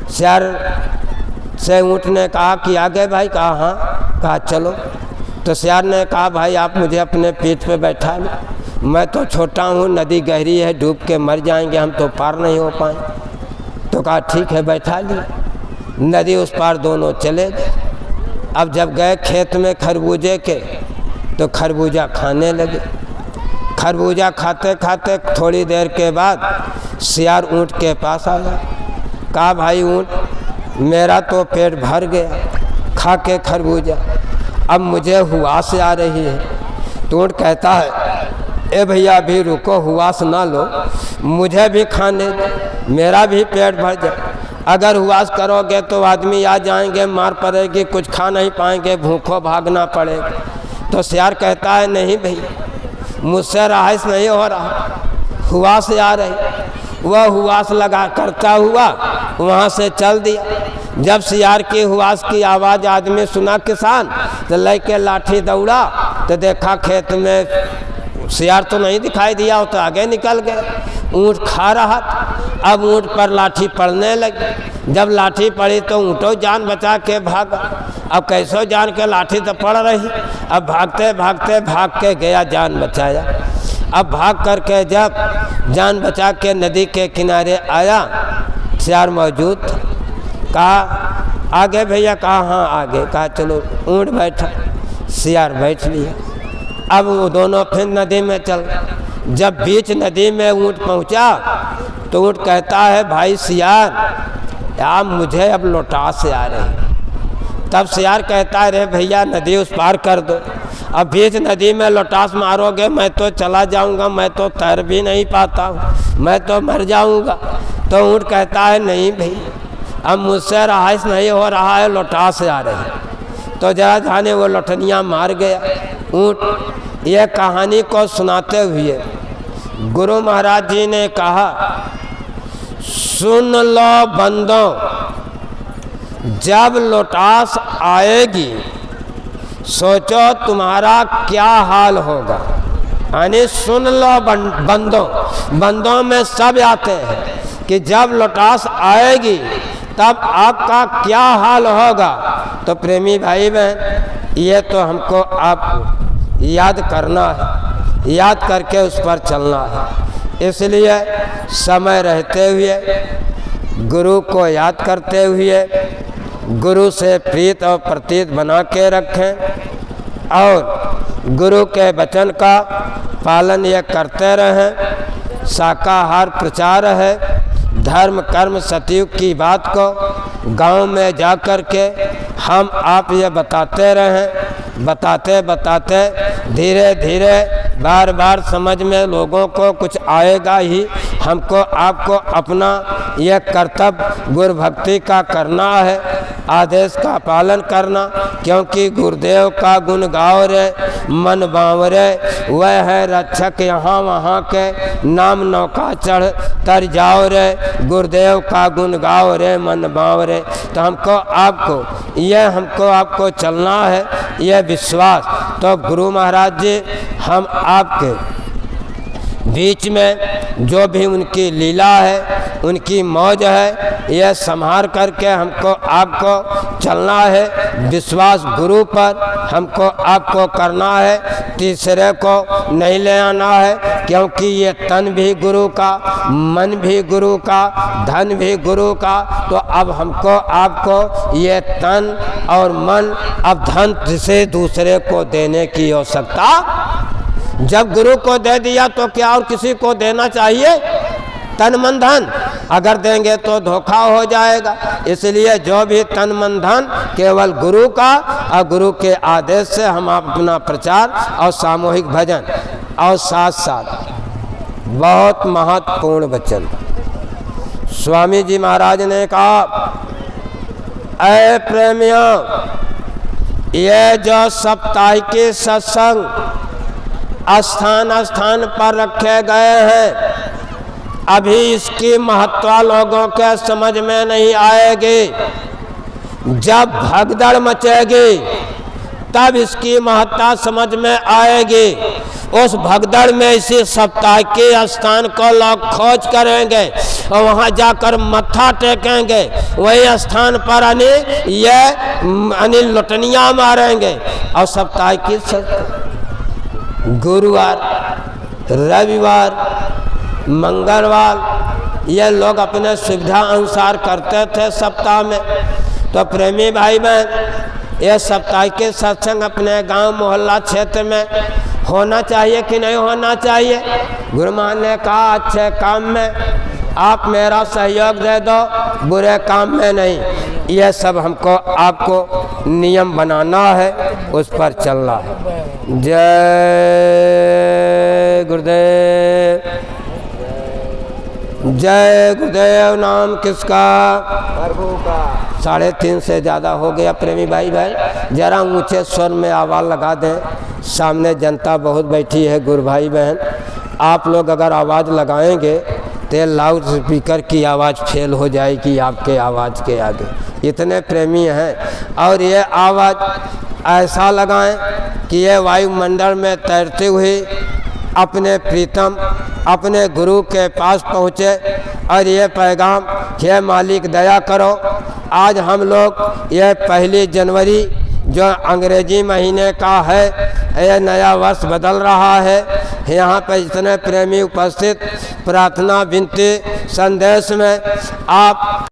सियार से ऊंट ने कहा कि आ गए भाई? कहा हाँ। कहा चलो। तो सियार ने कहा, भाई आप मुझे अपने पीठ पे बैठा लो, मैं तो छोटा हूँ, नदी गहरी है, डूब के मर जाएंगे, हम तो पार नहीं हो पाए। तो कहा ठीक है, बैठा लिया। नदी उस पार दोनों चले गए। अब जब गए खेत में खरबूजे के, तो खरबूजा खाने लगे। खरबूजा खाते खाते थोड़ी देर के बाद सियार ऊँट के पास आ गया। कहा भाई ऊँट, मेरा तो पेट भर गया खा के खरबूजा, अब मुझे हुआस आ रही है। तो ऊँट कहता है, ए भैया अभी रुको, हुआस ना लो, मुझे भी खाने दो, मेरा भी पेट भर जाए। अगर हुआस करोगे तो आदमी आ जाएंगे, मार पड़ेगी, कुछ खा नहीं पाएंगे, भूखों भागना पड़ेगा। तो सियार कहता है, नहीं भैया मुझसे रहाइश नहीं हो रहा, हुआस आ रही। वह हुआस लगा करता हुआ वहाँ से चल दिया। जब सियार की हुआस की आवाज़ आदमी सुना किसान, तो लेके लाठी दौड़ा, तो देखा खेत में सियार तो नहीं दिखाई दिया, वो तो आगे निकल गए। ऊँट खा रहा था। अब ऊँट पर लाठी पड़ने लगी। जब लाठी पड़ी तो ऊँटो जान बचा के भागा। अब कैसो जान के लाठी तो पड़ रही, अब भागते भागते भाग के गया, जान बचाया। अब भाग करके जब जान बचा के नदी के किनारे आया, सियार मौजूद था। कहा आगे भैया? कहा हाँ आगे। कहा चलो। ऊँट बैठा, सियार बैठ लिया। अब वो दोनों फिर नदी में चल। जब बीच नदी में ऊँट पहुँचा तो ऊँट कहता है, भाई सियार यार मुझे अब लौटा से आ रही। तब सियार कहता है, रे भैया नदी उस पार कर दो, अब बीच नदी में लौटास मारोगे मैं तो चला जाऊंगा, मैं तो तैर भी नहीं पाता हूँ, मैं तो मर जाऊंगा। तो ऊँट कहता है, नहीं भाई अब मुझसे रहाइश नहीं हो रहा है, लौटास आ रही। तो जरा जाने वो लौटनियाँ मार गया ऊँट। यह कहानी को सुनाते हुए गुरु महाराज जी ने कहा, सुन लो बंदों, जब लौटास आएगी सोचो तुम्हारा क्या हाल होगा। यानी सुन लो बंदों, बंदों में सब आते हैं कि जब लौटास आएगी तब आपका क्या हाल होगा। तो प्रेमी भाई बहन, ये तो हमको आपको याद करना है, याद करके उस पर चलना है। इसलिए समय रहते हुए गुरु को याद करते हुए गुरु से प्रीत और प्रतीत बना के रखें और गुरु के वचन का पालन ये करते रहें। शाकाहार प्रचार है, धर्म कर्म सतयुग की बात को गांव में जा कर के हम आप ये बताते रहें। बताते बताते धीरे धीरे बार बार समझ में लोगों को कुछ आएगा ही। हमको आपको अपना यह कर्तव्य गुरु भक्ति का करना है, आदेश का पालन करना, क्योंकि गुरुदेव का गुण गाओ रे मन बावरे, वह है रक्षक यहाँ वहाँ के, नाम नौका चढ़ तर जाओ रे, गुरुदेव का गुण गाओ रे मन बावरे। तो हमको आपको चलना है, यह विश्वास। तो गुरु महाराज जी हम आपके बीच में जो भी उनकी लीला है उनकी मौज है, यह संभाल करके हमको आपको चलना है। विश्वास गुरु पर हमको आपको करना है, तीसरे को नहीं ले आना है, क्योंकि ये तन भी गुरु का, मन भी गुरु का, धन भी गुरु का। तो अब हमको आपको ये तन और मन अब धन से दूसरे को देने की आवश्यकता, जब गुरु को दे दिया तो क्या और किसी को देना चाहिए? तन मन धन अगर देंगे तो धोखा हो जाएगा। इसलिए जो भी तन मन धन केवल गुरु का और गुरु के आदेश से हम अपना प्रचार और सामूहिक भजन और साथ साथ बहुत महत्वपूर्ण वचन स्वामी जी महाराज ने कहा, ऐ प्रेमियों, ये जो साप्ताहिक सत्संग स्थान स्थान पर रखे गए हैं, अभी इसकी महत्ता लोगों के समझ में नहीं आएगी। जब भगदड़ मचेगी तब इसकी महत्ता समझ में आएगी। उस भगदड़ में इसी सप्ताह के स्थान को लोग खोज करेंगे और वहाँ जाकर मत्था टेकेंगे। वही स्थान पर अनिल लुटनियाँ मारेंगे। और सप्ताह की गुरुवार, रविवार, मंगलवार ये लोग अपने सुविधा अनुसार करते थे सप्ताह में। तो प्रेमी भाई बहन, ये सप्ताह के सत्संग अपने गांव मोहल्ला क्षेत्र में होना चाहिए कि नहीं होना चाहिए? गुरु महाराज ने कहा, अच्छे काम में आप मेरा सहयोग दे दो, बुरे काम में नहीं। यह सब हमको आपको नियम बनाना है, उस पर चलना है। जय गुरुदेव, जय गुरुदेव। नाम किसका? प्रभु का। 3:30 से ज़्यादा हो गया प्रेमी भाई बहन, जरा ऊंचे स्वर में आवाज़ लगा दें। सामने जनता बहुत बैठी है गुरु भाई बहन, आप लोग अगर आवाज़ लगाएंगे तो लाउड स्पीकर की आवाज़ फेल हो जाएगी आपके आवाज़ के आगे। इतने प्रेमी हैं। और ये आवाज़ ऐसा लगाएं कि ये वायुमंडल में तैरते हुए अपने प्रीतम अपने गुरु के पास पहुँचे और ये पैगाम, हे मालिक दया करो, आज हम लोग ये 1 जनवरी जो अंग्रेजी महीने का है, यह नया वर्ष बदल रहा है। यहाँ पर इतने प्रेमी उपस्थित, प्रार्थना विनती संदेश में आप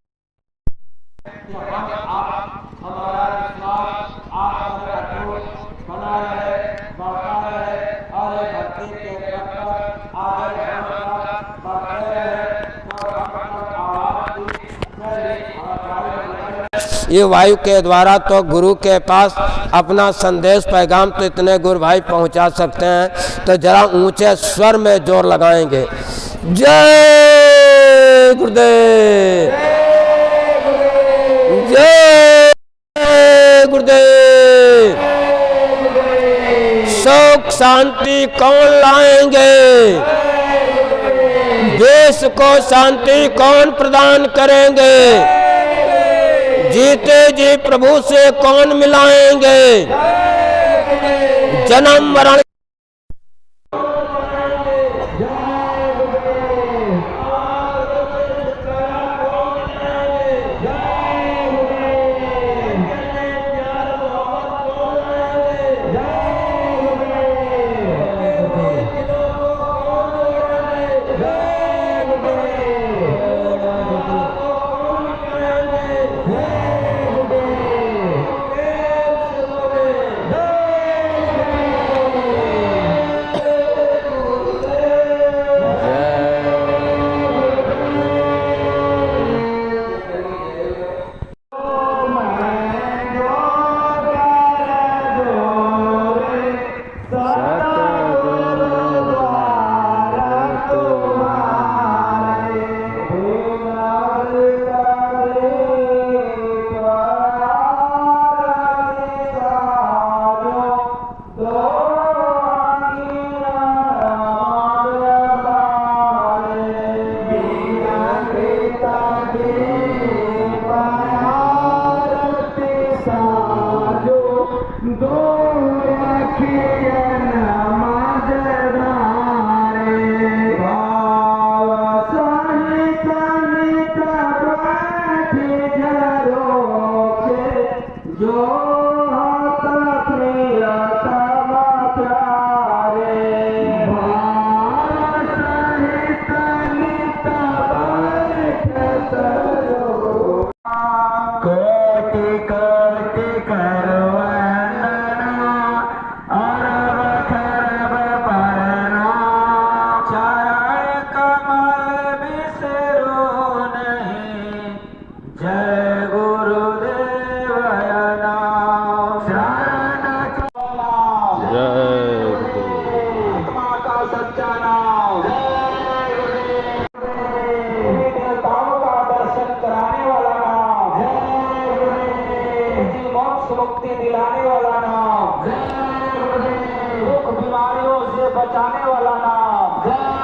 ये वायु के द्वारा तो गुरु के पास अपना संदेश पैगाम तो इतने गुरु भाई पहुंचा सकते हैं। तो जरा ऊंचे स्वर में जोर लगाएंगे, जय गुरुदेव, जय गुरुदेव। सुख शांति कौन लाएंगे? देश को शांति कौन प्रदान करेंगे? जीते जी प्रभु से कौन मिलाएंगे? जन्म मरण जय आत्मा का सच्चा नाम, देवताओं का दर्शन कराने वाला नाम, जी मोक्ष मुक्ति दिलाने वाला नाम, दुख बीमारियों से बचाने वाला नाम।